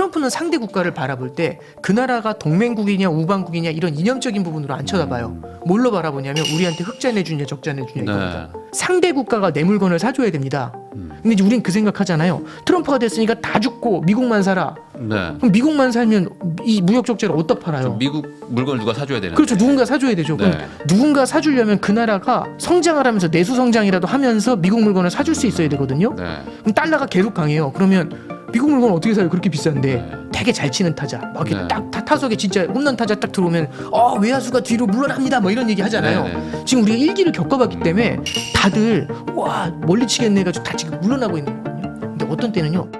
트럼프는 상대 국가를 바라볼 때 그 나라가 동맹국이냐 우방국이냐 이런 이념적인 부분으로 안 쳐다봐요. 뭘로 바라보냐면 우리한테 흑자 내주냐 적자 내주냐 이겁니다. 상대 국가가 내 물건을 사줘야 됩니다. 근데 이제 우린 그 생각하잖아요. 트럼프가 됐으니까 다 죽고 미국만 살아. 네. 그럼 미국만 살면 이 무역 적자를 어디다 팔아요? 미국 물건을 누가 사줘야 되는데. 그렇죠. 누군가 사줘야 되죠. 네. 그럼 누군가 사주려면 그 나라가 성장을 하면서 내수 성장이라도 하면서 미국 물건을 사줄 수 있어야 되거든요. 네. 그럼 달러가 계속 강해요. 그러면 미국 물건 어떻게 사요? 그렇게 비싼데. 네. 되게 잘 치는 타자. 막 이렇게 네. 딱 타석에 진짜 홈런 타자 딱 들어오면 외야수가 뒤로 물러납니다. 뭐 이런 얘기 하잖아요. 네. 지금 우리가 일기를 겪어봤기 때문에 다들 와 멀리 치겠네 해가지고 다 지금 물러나고 있는 거거든요. 근데 어떤 때는요.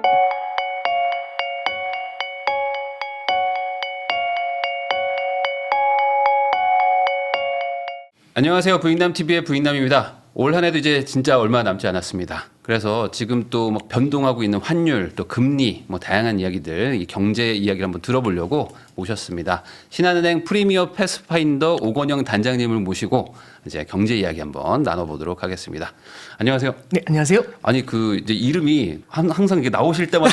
안녕하세요. 부익남TV의 부익남입니다. 올 한 해도 이제 진짜 얼마 남지 않았습니다. 그래서 지금 또 막 변동하고 있는 환율, 또 금리, 뭐 다양한 이야기들, 이 경제 이야기를 한번 들어보려고 모셨습니다. 신한은행 프리미어 패스파인더 오건영 단장님을 모시고 이제 경제 이야기 한번 나눠보도록 하겠습니다. 안녕하세요. 네, 안녕하세요. 아니 그 이제 이름이 항상 이게 나오실 때마다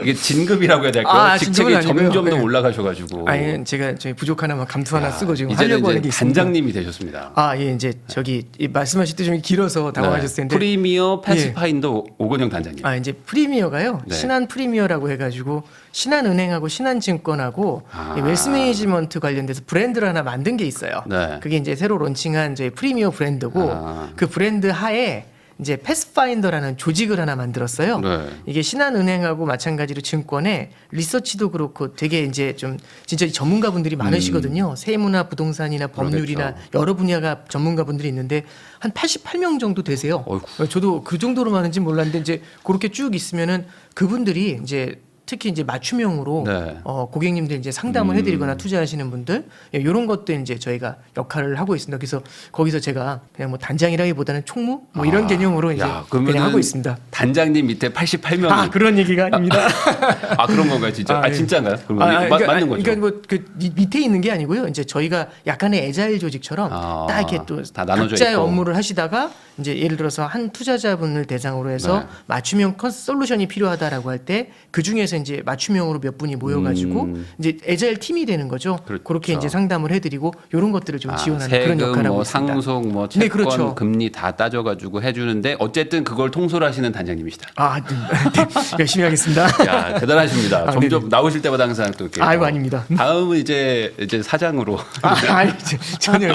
이게 진급이라고 해야 될까요? 직책이 점점 더 올라가셔가지고. 아니 제가 저희 부족 하나만 감투 하나 쓰고 지금 이제는 하려고 하는 게 있습니다. 단장님이 되셨습니다. 예, 이제 저기 말씀하실 때 좀 길어서 당황하셨을 텐데. 프리미어 패스파인더 오건영 단장님. 이제 프리미어가요. 네. 신한 프리미어라고 해가지고 신한은행하고 신한증권하고 웰스 매니지먼트 관련돼서 브랜드를 하나 만든 게 있어요. 네. 그게 이제 새로 론칭한 저희 프리미어 브랜드고 그 브랜드 하에 이제 패스파인더라는 조직을 하나 만들었어요. 네. 이게 신한은행하고 마찬가지로 증권에 리서치도 그렇고 되게 이제 좀 진짜 전문가분들이 많으시거든요. 세무나 부동산이나 법률이나 그렇겠죠. 여러 분야가 전문가분들이 있는데 한 88명 정도 되세요. 어이구. 저도 그 정도로 많은지 몰랐는데 이제 그렇게 쭉 있으면은 그분들이 이제 특히 이제 맞춤형으로 네. 고객님들 이제 상담을 해드리거나 투자하시는 분들 이런 것들 이제 저희가 역할을 하고 있습니다. 그래서 거기서 제가 그냥 뭐 단장이라기보다는 총무 뭐 이런 개념으로 이제 그냥 하고 있습니다. 단장님 밑에 88명이 그런 얘기가 아닙니다. 그런 건가요, 진짜? 예. 진짜인가요? 맞는 거죠. 그러니까 뭐 그 밑에 있는 게 아니고요. 이제 저희가 약간의 애자일 조직처럼 딱 이렇게 또 다 나눠져 각자의 있고. 업무를 하시다가 이제 예를 들어서 한 투자자분을 대상으로 해서 네. 맞춤형 솔루션이 필요하다라고 할 때 그 중에서 이제 맞춤형으로 몇 분이 모여가지고 이제 애자일 팀이 되는 거죠. 그렇죠. 그렇게 이제 상담을 해드리고 이런 것들을 좀 지원하는 세금, 그런 역할을 하고 있습니다. 상속, 뭐 네, 채권, 그렇죠. 금리 다 따져가지고 해주는데 어쨌든 그걸 통솔하시는 단장님이시다. 네, 열심히 하겠습니다. 야, 대단하십니다. 점점 나오실 때마다 항상 또 이렇게. 아닙니다. 다음은 이제 사장으로. 전혀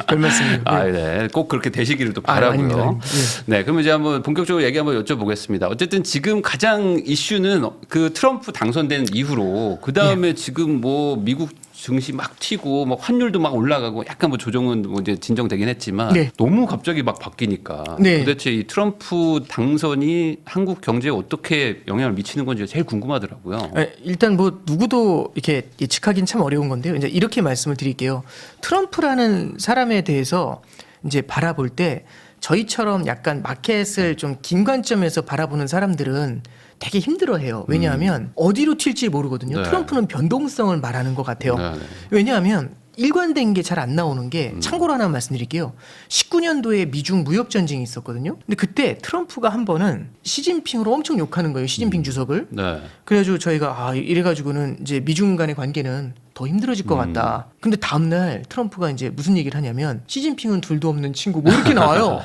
별 말씀입니다. 네. 꼭 그렇게 되시기를 또 아닙니다. 바라고요. 네, 그럼 이제 한번 본격적으로 얘기 한번 여쭤보겠습니다. 어쨌든 지금 가장 이슈는 그 트럼프 당선된 이후로 그 다음에 지금 뭐 미국 증시 막 튀고 막 환율도 막 올라가고 약간 뭐 조정은 뭐 이제 진정되긴 했지만 너무 갑자기 막 바뀌니까 도대체 이 트럼프 당선이 한국 경제에 어떻게 영향을 미치는 건지 제일 궁금하더라고요. 일단 뭐 누구도 이렇게 예측하기는 참 어려운 건데요. 이제 이렇게 말씀을 드릴게요. 트럼프라는 사람에 대해서 이제 바라볼 때 저희처럼 약간 마켓을 좀 긴 관점에서 바라보는 사람들은 되게 힘들어해요. 왜냐하면 어디로 튈지 모르거든요. 네. 트럼프는 변동성을 말하는 것 같아요. 네. 왜냐하면 일관된 게 잘 안 나오는 게 참고로 하나 말씀드릴게요. 19년도에 미중 무역 전쟁이 있었거든요. 근데 그때 트럼프가 한 번은 시진핑으로 엄청 욕하는 거예요. 시진핑 주석을. 네. 그래가지고 저희가 이래가지고는 이제 미중 간의 관계는 더 힘들어질 것 같다. 근데 다음날 트럼프가 이제 무슨 얘기를 하냐면 시진핑은 둘도 없는 친구 뭐 이렇게 나와요.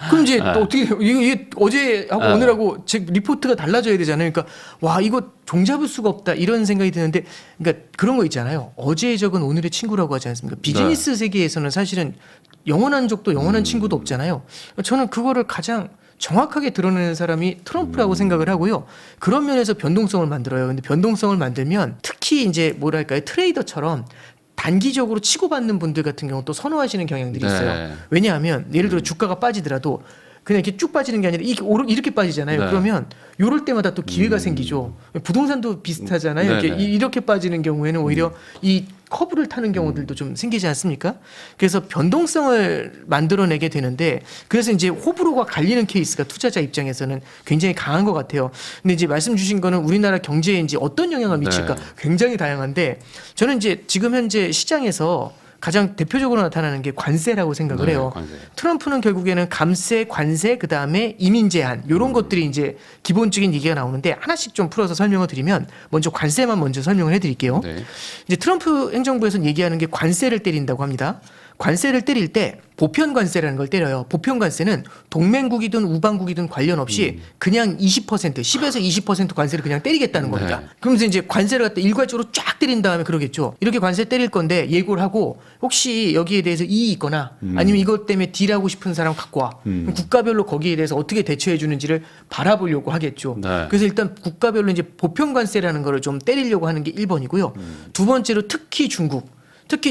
그럼 이제 또 어떻게 이게 어제하고 오늘하고 제 리포트가 달라져야 되잖아요. 그러니까 와 이거 종잡을 수가 없다 이런 생각이 드는데 그러니까 그런 거 있잖아요. 어제의 적은 오늘의 친구라고 하지 않습니까? 비즈니스 세계에서는 사실은 영원한 적도 영원한 친구도 없잖아요. 저는 그거를 가장 정확하게 드러내는 사람이 트럼프라고 생각을 하고요. 그런 면에서 변동성을 만들어요. 근데 변동성을 만들면 특히 이제 뭐랄까요 트레이더처럼 단기적으로 치고받는 분들 같은 경우 또 선호하시는 경향들이 있어요. 네. 왜냐하면 예를 들어 주가가 빠지더라도 그냥 이렇게 쭉 빠지는 게 아니라 이렇게 빠지잖아요. 네. 그러면 요럴 때마다 또 기회가 생기죠. 부동산도 비슷하잖아요. 이렇게 빠지는 경우에는 오히려 이 커브를 타는 경우들도 좀 생기지 않습니까? 그래서 변동성을 만들어내게 되는데 그래서 이제 호불호가 갈리는 케이스가 투자자 입장에서는 굉장히 강한 것 같아요. 근데 이제 말씀 주신 거는 우리나라 경제에 이제 어떤 영향을 미칠까 굉장히 다양한데 저는 이제 지금 현재 시장에서 가장 대표적으로 나타나는 게 관세라고 생각을 해요. 관세. 트럼프는 결국에는 감세, 관세, 그 다음에 이민 제한 이런 것들이 이제 기본적인 얘기가 나오는데 하나씩 좀 풀어서 설명을 드리면 먼저 관세만 먼저 설명을 해드릴게요. 네. 이제 트럼프 행정부에서는 얘기하는 게 관세를 때린다고 합니다. 관세를 때릴 때 보편 관세라는 걸 때려요. 보편 관세는 동맹국이든 우방국이든 관련 없이 그냥 20%, 10에서 20% 관세를 그냥 때리겠다는 겁니다. 네. 그러면서 이제 관세를 갖다 일괄적으로 쫙 때린 다음에 그러겠죠. 이렇게 관세 때릴 건데 예고를 하고 혹시 여기에 대해서 이의 있거나 아니면 이것 때문에 딜하고 싶은 사람 갖고 와. 그럼 국가별로 거기에 대해서 어떻게 대처해 주는지를 바라보려고 하겠죠. 네. 그래서 일단 국가별로 이제 보편 관세라는 거를 좀 때리려고 하는 게 1번이고요. 두 번째로 특히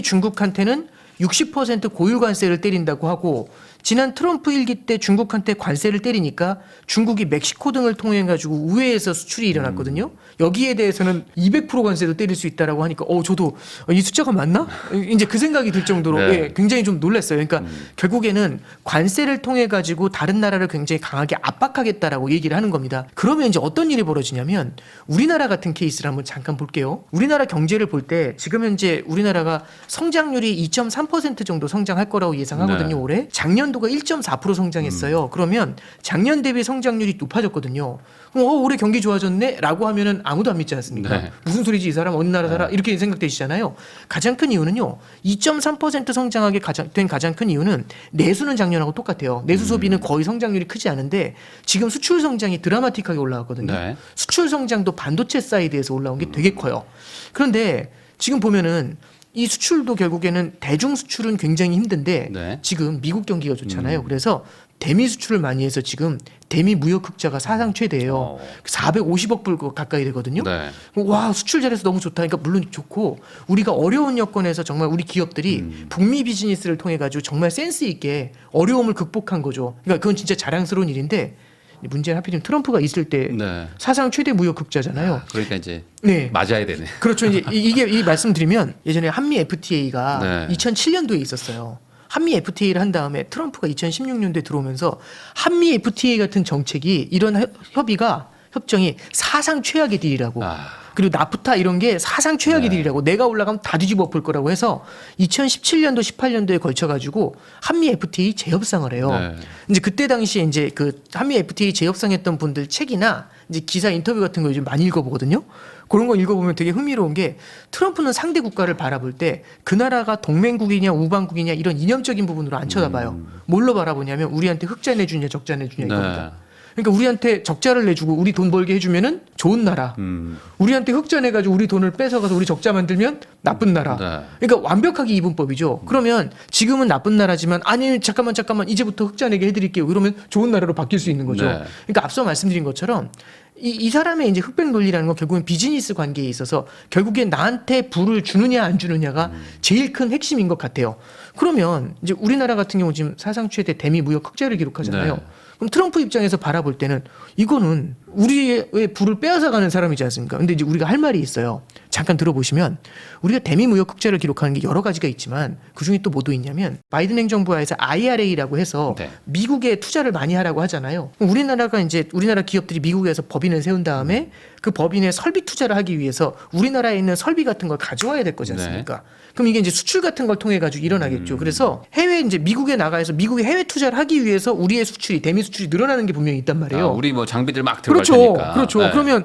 중국한테는 60% 고유 관세를 때린다고 하고 지난 트럼프 일기 때 중국한테 관세를 때리니까 중국이 멕시코 등을 통해 가지고 우회해서 수출이 일어났거든요. 여기에 대해서는 200% 관세도 때릴 수 있다라고 하니까 저도 이 숫자가 맞나? 이제 그 생각이 들 정도로 네. 예, 굉장히 좀 놀랐어요. 그러니까 결국에는 관세를 통해 가지고 다른 나라를 굉장히 강하게 압박하겠다라고 얘기를 하는 겁니다. 그러면 이제 어떤 일이 벌어지냐면 우리나라 같은 케이스를 한번 잠깐 볼게요. 우리나라 경제를 볼 때 지금 현재 우리나라가 성장률이 2.3% 정도 성장할 거라고 예상하거든요. 네. 올해 작년도가 1.4% 성장했어요. 그러면 작년 대비 성장률이 높아졌거든요. 올해 경기 좋아졌네? 라고 하면은 아무도 안 믿지 않습니까? 네. 무슨 소리지 이 사람 어느 나라 살아? 이렇게 생각되시잖아요. 가장 큰 이유는요. 2.3% 성장하게 된 가장 큰 이유는 내수는 작년하고 똑같아요. 내수 소비는 거의 성장률이 크지 않은데 지금 수출 성장이 드라마틱하게 올라왔거든요. 네. 수출 성장도 반도체 사이드에서 올라온 게 되게 커요. 그런데 지금 보면은 이 수출도 결국에는 대중 수출은 굉장히 힘든데 네. 지금 미국 경기가 좋잖아요. 그래서 대미 수출을 많이 해서 지금 대미 무역 흑자가 사상 최대예요. 450억 불 가까이 되거든요. 네. 와 수출 잘해서 너무 좋다. 그러니까 물론 좋고 우리가 어려운 여건에서 정말 우리 기업들이 북미 비즈니스를 통해 가지고 정말 센스 있게 어려움을 극복한 거죠. 그러니까 그건 진짜 자랑스러운 일인데 문제는 하필이면 트럼프가 있을 때 네. 사상 최대 무역 흑자잖아요. 그러니까 이제 네. 맞아야 되네. 그렇죠. 이제 이게 이 말씀드리면 예전에 한미 FTA가 네. 2007년도에 있었어요. 한미 FTA를 한 다음에 트럼프가 2016년도에 들어오면서 한미 FTA 같은 정책이 이런 협정이 사상 최악의 딜이라고. 그리고 나프타 이런 게 사상 최악의 딜이라고. 내가 올라가면 다 뒤집어 엎을 거라고 해서 2017년도 18년도에 걸쳐 가지고 한미 FTA 재협상을 해요. 네. 이제 그때 당시에 이제 그 한미 FTA 재협상했던 분들 책이나 이제 기사 인터뷰 같은 거 요즘 많이 읽어보거든요. 그런 거 읽어보면 되게 흥미로운 게 트럼프는 상대 국가를 바라볼 때 그 나라가 동맹국이냐 우방국이냐 이런 이념적인 부분으로 안 쳐다봐요. 뭘로 바라보냐면 우리한테 흑자 내주냐 적자 내주냐 이겁니다. 그러니까 우리한테 적자를 내주고 우리 돈 벌게 해주면은 좋은 나라. 우리한테 흑자 내가지고 우리 돈을 뺏어가서 우리 적자 만들면 나쁜 나라. 네. 그러니까 완벽하게 이분법이죠. 그러면 지금은 나쁜 나라지만 아니 잠깐만 이제부터 흑자 내게 해드릴게요. 이러면 좋은 나라로 바뀔 수 있는 거죠. 네. 그러니까 앞서 말씀드린 것처럼 이 사람의 이제 흑백 논리라는 건 결국은 비즈니스 관계에 있어서 결국엔 나한테 부를 주느냐 안 주느냐가 제일 큰 핵심인 것 같아요. 그러면 이제 우리나라 같은 경우 지금 사상 최대 대미 무역 흑자를 기록하잖아요. 네. 그럼 트럼프 입장에서 바라볼 때는 이거는 우리의 부를 빼앗아가는 사람이지 않습니까? 근데 이제 우리가 할 말이 있어요. 잠깐 들어보시면 우리가 대미 무역 흑자를 기록하는 게 여러 가지가 있지만 그중에 또 뭐도 있냐면 바이든 행정부 하에서 IRA라고 해서 네. 미국에 투자를 많이 하라고 하잖아요. 우리나라가 이제 우리나라 기업들이 미국에서 법인을 세운 다음에 그 법인에 설비 투자를 하기 위해서 우리나라에 있는 설비 같은 걸 가져와야 될 거지 않습니까? 그럼 이게 이제 수출 같은 걸 통해 가지고 일어나겠죠. 그래서 해외 이제 미국에 나가서 미국에 해외 투자를 하기 위해서 우리의 수출이 대미 수출이 늘어나는 게 분명히 있단 말이에요. 우리 뭐 장비들 막 들어갈 그렇죠. 테니까. 그렇죠. 네. 그러면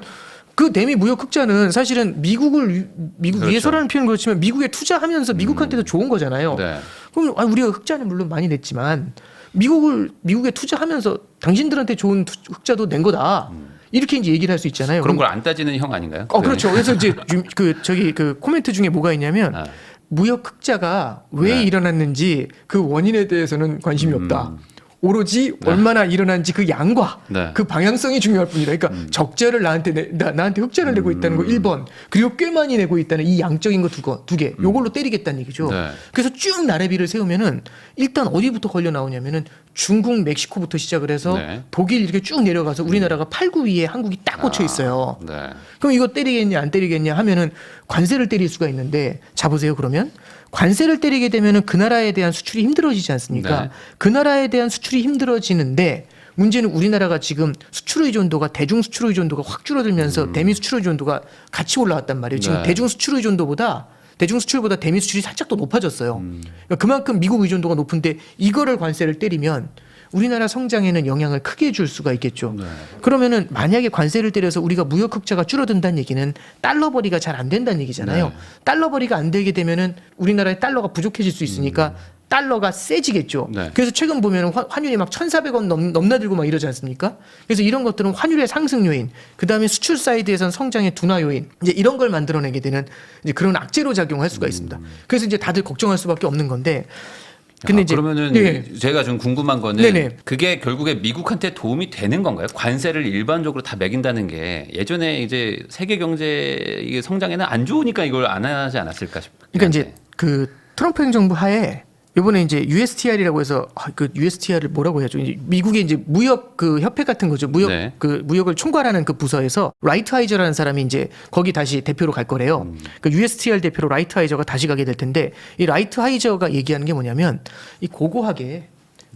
그 대미 무역 흑자는 사실은 미국 그렇죠. 위해서라는 표현은 그렇지만 미국에 투자하면서 미국한테도 좋은 거잖아요. 네. 그럼 우리가 흑자는 물론 많이 냈지만 미국에 투자하면서 당신들한테 좋은 흑자도 낸 거다. 이렇게 이제 얘기를 할 수 있잖아요. 그런 걸 안 따지는 형 아닌가요? 그렇죠. 그래서 이제 그 코멘트 중에 뭐가 있냐면 무역 흑자가 왜 일어났는지 그 원인에 대해서는 관심이 없다. 오로지 얼마나 일어난지 그 양과 그 방향성이 중요할 뿐이다. 그러니까 적자를 나한테 흑자를 내고 있다는 거 1번, 그리고 꽤 많이 내고 있다는 이 양적인 거 두 개, 요걸로 때리겠다는 얘기죠. 네. 그래서 쭉 나래비를 세우면은 일단 어디부터 걸려 나오냐면은 중국, 멕시코부터 시작을 해서 네. 독일 이렇게 쭉 내려가서 우리나라가 8, 9위에 한국이 딱 꽂혀 있어요. 네. 그럼 이거 때리겠냐 안 때리겠냐 하면은 관세를 때릴 수가 있는데 자 보세요. 그러면 관세를 때리게 되면은 그 나라에 대한 수출이 힘들어지지 않습니까? 네. 그 나라에 대한 수출이 힘들어지는데 문제는 우리나라가 지금 수출 의존도가 대중 수출 의존도가 확 줄어들면서 대미 수출 의존도가 같이 올라왔단 말이에요. 지금 네. 대중 수출 의존도보다 대중 수출보다 대미 수출이 살짝 더 높아졌어요. 그러니까 그만큼 미국 의존도가 높은데 이거를 관세를 때리면 우리나라 성장에는 영향을 크게 줄 수가 있겠죠. 네. 그러면은 만약에 관세를 때려서 우리가 무역 흑자가 줄어든다는 얘기는 달러 벌이가 잘 안 된다는 얘기잖아요. 네. 달러 벌이가 안 되게 되면은 우리나라의 달러가 부족해질 수 있으니까 달러가 세지겠죠. 네. 그래서 최근 보면은 환율이 막 1,400원 넘나들고 막 이러지 않습니까? 그래서 이런 것들은 환율의 상승 요인, 그 다음에 수출 사이드에선 성장의 둔화 요인, 이제 이런 걸 만들어내게 되는 이제 그런 악재로 작용할 수가 있습니다. 그래서 이제 다들 걱정할 수밖에 없는 건데. 근데 이제 그러면은 네. 제가 좀 궁금한 거는 네네. 그게 결국에 미국한테 도움이 되는 건가요? 관세를 일반적으로 다 매긴다는 게 예전에 이제 세계 경제 이게 성장에는 안 좋으니까 이걸 안 하지 않았을까 싶어요. 그러니까 이제 그 트럼프 행정부 하에 이번에 이제 USTR이라고 해서 그 USTR을 뭐라고 해야죠? 이제 미국의 이제 무역 그 협회 같은 거죠. 무역 네. 그 무역을 총괄하는 그 부서에서 라이트 하이저라는 사람이 이제 거기 다시 대표로 갈 거래요. 그 USTR 대표로 라이트 하이저가 다시 가게 될 텐데 이 라이트 하이저가 얘기하는 게 뭐냐면 이 고고하게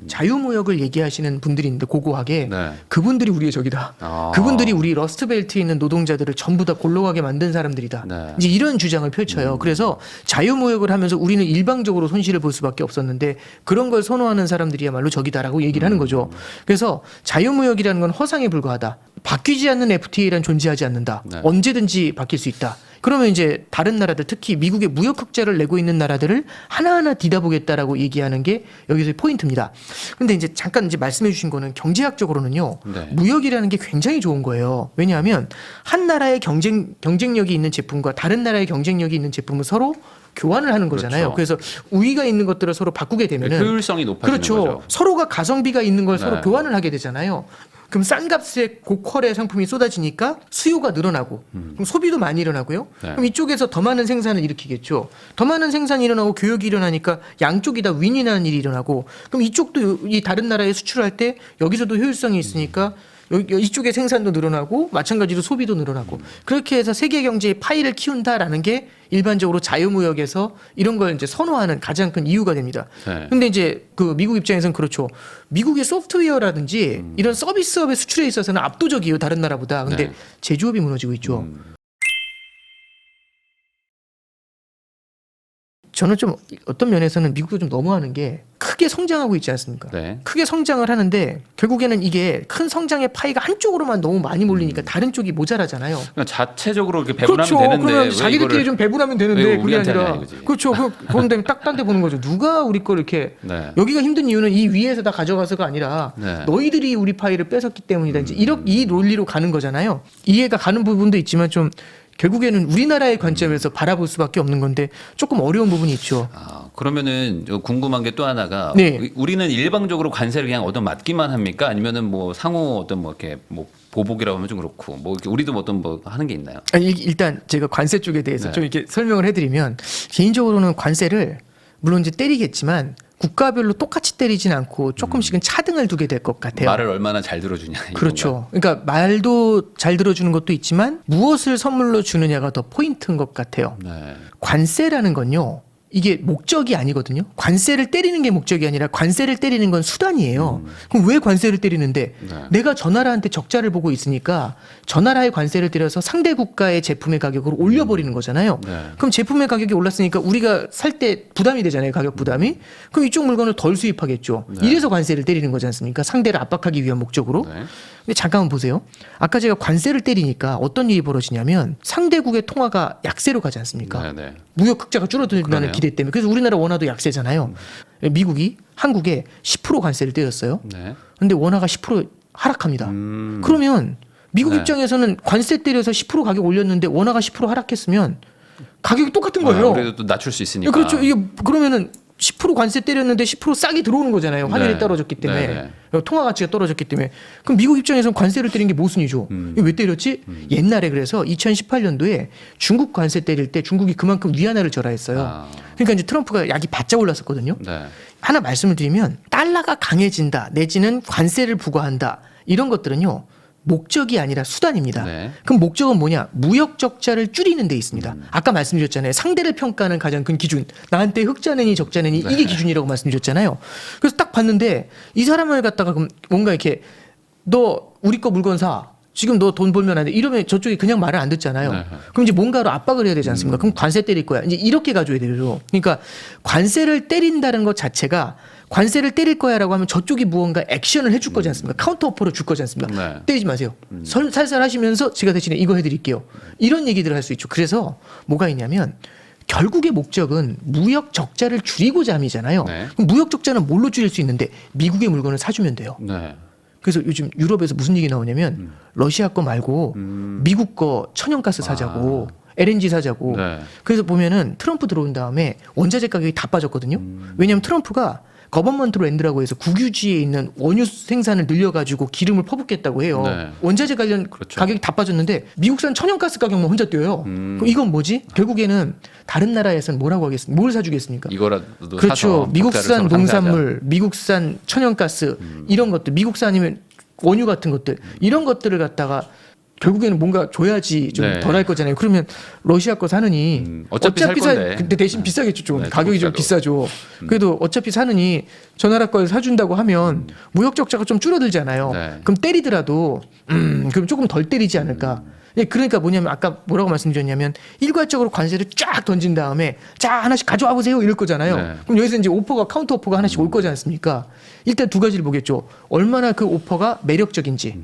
자유무역을 얘기하시는 분들이 있는데 고고하게 네. 그분들이 우리의 적이다. 아. 그분들이 우리 러스트벨트에 있는 노동자들을 전부 다 골로가게 만든 사람들이다. 네. 이제 이런 주장을 펼쳐요. 그래서 자유무역을 하면서 우리는 일방적으로 손실을 볼 수밖에 없었는데 그런 걸 선호하는 사람들이야말로 적이다라고 얘기를 하는 거죠. 그래서 자유무역이라는 건 허상에 불과하다. 바뀌지 않는 FTA란 존재하지 않는다. 네. 언제든지 바뀔 수 있다. 그러면 이제 다른 나라들 특히 미국의 무역 흑자를 내고 있는 나라들을 하나하나 뒤다보겠다라고 얘기하는 게 여기서의 포인트입니다. 근데 이제 잠깐 이제 말씀해 주신 거는 경제학적으로는요. 네. 무역이라는 게 굉장히 좋은 거예요. 왜냐하면 한 나라의 경쟁력이 있는 제품과 다른 나라의 경쟁력이 있는 제품을 서로 교환을 하는 거잖아요. 그렇죠. 그래서 우위가 있는 것들을 서로 바꾸게 되면은 효율성이 높아지는 그렇죠. 거죠. 서로가 가성비가 있는 걸 서로 네. 교환을 하게 되잖아요. 그럼 싼 값에 고퀄의 상품이 쏟아지니까 수요가 늘어나고 그럼 소비도 많이 일어나고요. 네. 그럼 이쪽에서 더 많은 생산을 일으키겠죠. 더 많은 생산이 일어나고 교역이 일어나니까 양쪽이 다 윈윈하는 일이 일어나고 그럼 이쪽도 이 다른 나라에 수출할 때 여기서도 효율성이 있으니까 이쪽의 생산도 늘어나고 마찬가지로 소비도 늘어나고 그렇게 해서 세계 경제의 파이를 키운다라는 게 일반적으로 자유무역에서 이런 걸 이제 선호하는 가장 큰 이유가 됩니다. 네. 근데 이제 그 미국 입장에서는 그렇죠. 미국의 소프트웨어라든지 이런 서비스업의 수출에 있어서는 압도적이에요. 다른 나라보다. 근데 네. 제조업이 무너지고 있죠. 저는 좀 어떤 면에서는 미국도 좀 너무하는 게 크게 성장하고 있지 않습니까? 네. 크게 성장을 하는데 결국에는 이게 큰 성장의 파이가 한쪽으로만 너무 많이 몰리니까 다른 쪽이 모자라잖아요. 그러니까 자체적으로 이렇게 배분하면 그렇죠. 되는데 그러면 왜 자기들끼리 이거를 좀 배분하면 되는데 왜 그게 우리한테 아니라 하냐 이거지. 그렇죠. 그런데 딱 딴 데 보는 거죠. 누가 우리 걸 이렇게 네. 여기가 힘든 이유는 이 위에서 다 가져가서가 아니라 네. 너희들이 우리 파이를 뺏었기 때문이다. 이제 이 논리로 가는 거잖아요. 이해가 가는 부분도 있지만 좀 결국에는 우리나라의 관점에서 바라볼 수밖에 없는 건데 조금 어려운 부분이 있죠. 아, 그러면은 저 궁금한 게 또 하나가 네. 우리는 일방적으로 관세를 그냥 얻어맞기만 합니까? 아니면은 뭐 상호 어떤 뭐 이렇게 뭐 보복이라고 하면 좀 그렇고 뭐 이렇게 우리도 뭐 어떤 뭐 하는 게 있나요? 아니, 일단 제가 관세 쪽에 대해서 네. 좀 이렇게 설명을 해드리면 개인적으로는 관세를 물론 이제 때리겠지만 국가별로 똑같이 때리진 않고 조금씩은 차등을 두게 될 것 같아요. 말을 얼마나 잘 들어주냐. 이건가? 그렇죠. 그러니까 말도 잘 들어주는 것도 있지만 무엇을 선물로 주느냐가 더 포인트인 것 같아요. 네. 관세라는 건요. 이게 목적이 아니거든요. 관세를 때리는 게 목적이 아니라 관세를 때리는 건 수단이에요. 그럼 왜 관세를 때리는데 네. 내가 저 나라한테 적자를 보고 있으니까 저 나라의 관세를 때려서 상대 국가의 제품의 가격을 올려버리는 거잖아요. 네. 그럼 제품의 가격이 올랐으니까 우리가 살 때 부담이 되잖아요. 가격 부담이. 그럼 이쪽 물건을 덜 수입하겠죠. 네. 이래서 관세를 때리는 거지 않습니까? 상대를 압박하기 위한 목적으로. 네. 근데 잠깐만 보세요. 아까 제가 관세를 때리니까 어떤 일이 벌어지냐면 상대국의 통화가 약세로 가지 않습니까? 네, 네. 무역 흑자가 줄어든다는 그러네요. 기대 때문에. 그래서 우리나라 원화도 약세잖아요. 미국이 한국에 10% 관세를 때렸어요. 네. 근데 원화가 10% 하락합니다. 그러면 미국 네. 입장에서는 관세 때려서 10% 가격 올렸는데 원화가 10% 하락했으면 가격이 똑같은 거예요. 그래도 또 낮출 수 있으니까. 그렇죠. 이게 그러면은 10% 관세 때렸는데 10% 싸게 들어오는 거잖아요. 환율이 네. 떨어졌기 때문에. 네, 통화 가치가 떨어졌기 때문에. 그럼 미국 입장에서는 관세를 때린 게 모순이죠. 이거 왜 때렸지? 옛날에 그래서 2018년도에 중국 관세 때릴 때 중국이 그만큼 위안화를 절하했어요. 아. 그러니까 이제 트럼프가 약이 바짝 올랐었거든요. 네. 하나 말씀을 드리면 달러가 강해진다 내지는 관세를 부과한다 이런 것들은요. 목적이 아니라 수단입니다. 네. 그럼 목적은 뭐냐? 무역 적자를 줄이는 데 있습니다. 아까 말씀드렸잖아요. 상대를 평가하는 가장 큰 기준. 나한테 흑자느니 적자느니 이게 기준이라고 말씀드렸잖아요. 그래서 딱 봤는데 이 사람을 갖다가 그럼 뭔가 이렇게 너 우리 거 물건 사. 지금 너 돈 벌면 안 돼. 이러면 저쪽이 그냥 말을 안 듣잖아요. 네. 그럼 이제 뭔가로 압박을 해야 되지 않습니까? 그럼 관세 때릴 거야. 이제 이렇게 가져야 되죠. 그러니까 관세를 때린다는 것 자체가 관세를 때릴 거야라고 하면 저쪽이 무언가 액션을 해줄 거지 않습니까? 카운터 오퍼를 줄 거지 않습니까? 네. 때리지 마세요. 살살 하시면서 제가 대신에 이거 해드릴게요. 이런 얘기들을 할 수 있죠. 그래서 뭐가 있냐면 결국의 목적은 무역 적자를 줄이고자 함이잖아요. 네. 그럼 무역 적자는 뭘로 줄일 수 있는데 미국의 물건을 사주면 돼요. 네. 그래서 요즘 유럽에서 무슨 얘기 나오냐면 러시아 거 말고 미국 거 천연가스 사자고 LNG 사자고. 네. 그래서 보면은 트럼프 들어온 다음에 원자재 가격이 다 빠졌거든요. 왜냐하면 트럼프가 거버먼트 랜드라고 해서 국유지에 있는 원유 생산을 늘려가지고 기름을 퍼붓겠다고 해요. 네. 원자재 관련 그렇죠. 가격이 다 빠졌는데 미국산 천연가스 가격만 혼자 뛰어요. 그럼 이건 뭐지? 결국에는 다른 나라에서는 뭐라고 하겠습니까? 뭘 사주겠습니까? 이거라도 그렇죠. 사서 미국산 적자를 서로 농산물, 미국산 천연가스 이런 것들, 미국산 아니면 원유 같은 것들 이런 것들을 갖다가 결국에는 뭔가 줘야지 좀 네. 덜 할 거잖아요. 그러면 러시아 거 사느니 어차피 살 건데. 근데 대신 비싸겠죠. 좀 네, 가격이 좀 조금 비싸죠. 그래도 어차피 사느니 저 나라 걸 사준다고 하면 무역 적자가 좀 줄어들잖아요. 네. 그럼 때리더라도 그럼 조금 덜 때리지 않을까. 예, 그러니까 뭐냐면 아까 뭐라고 말씀드렸냐면 일괄적으로 관세를 쫙 던진 다음에 자 하나씩 가져와 보세요 이럴 거잖아요. 네. 그럼 여기서 이제 오퍼가 카운터 오퍼가 하나씩 올 거지 않습니까? 일단 두 가지를 보겠죠. 얼마나 그 오퍼가 매력적인지,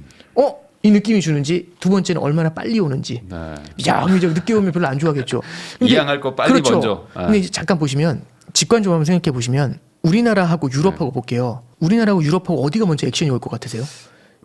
이 느낌이 주는지, 두 번째는 얼마나 빨리 오는지. 네. 미장미장 늦게 오면 별로 안 좋아하겠죠. 근데 이양할 거 빨리 그렇죠. 먼저. 아. 근데 이제 잠깐 보시면 직관적으로 한번 생각해 보시면 우리나라하고 유럽하고 네. 볼게요. 우리나라하고 유럽하고 어디가 먼저 액션이 올 것 같으세요?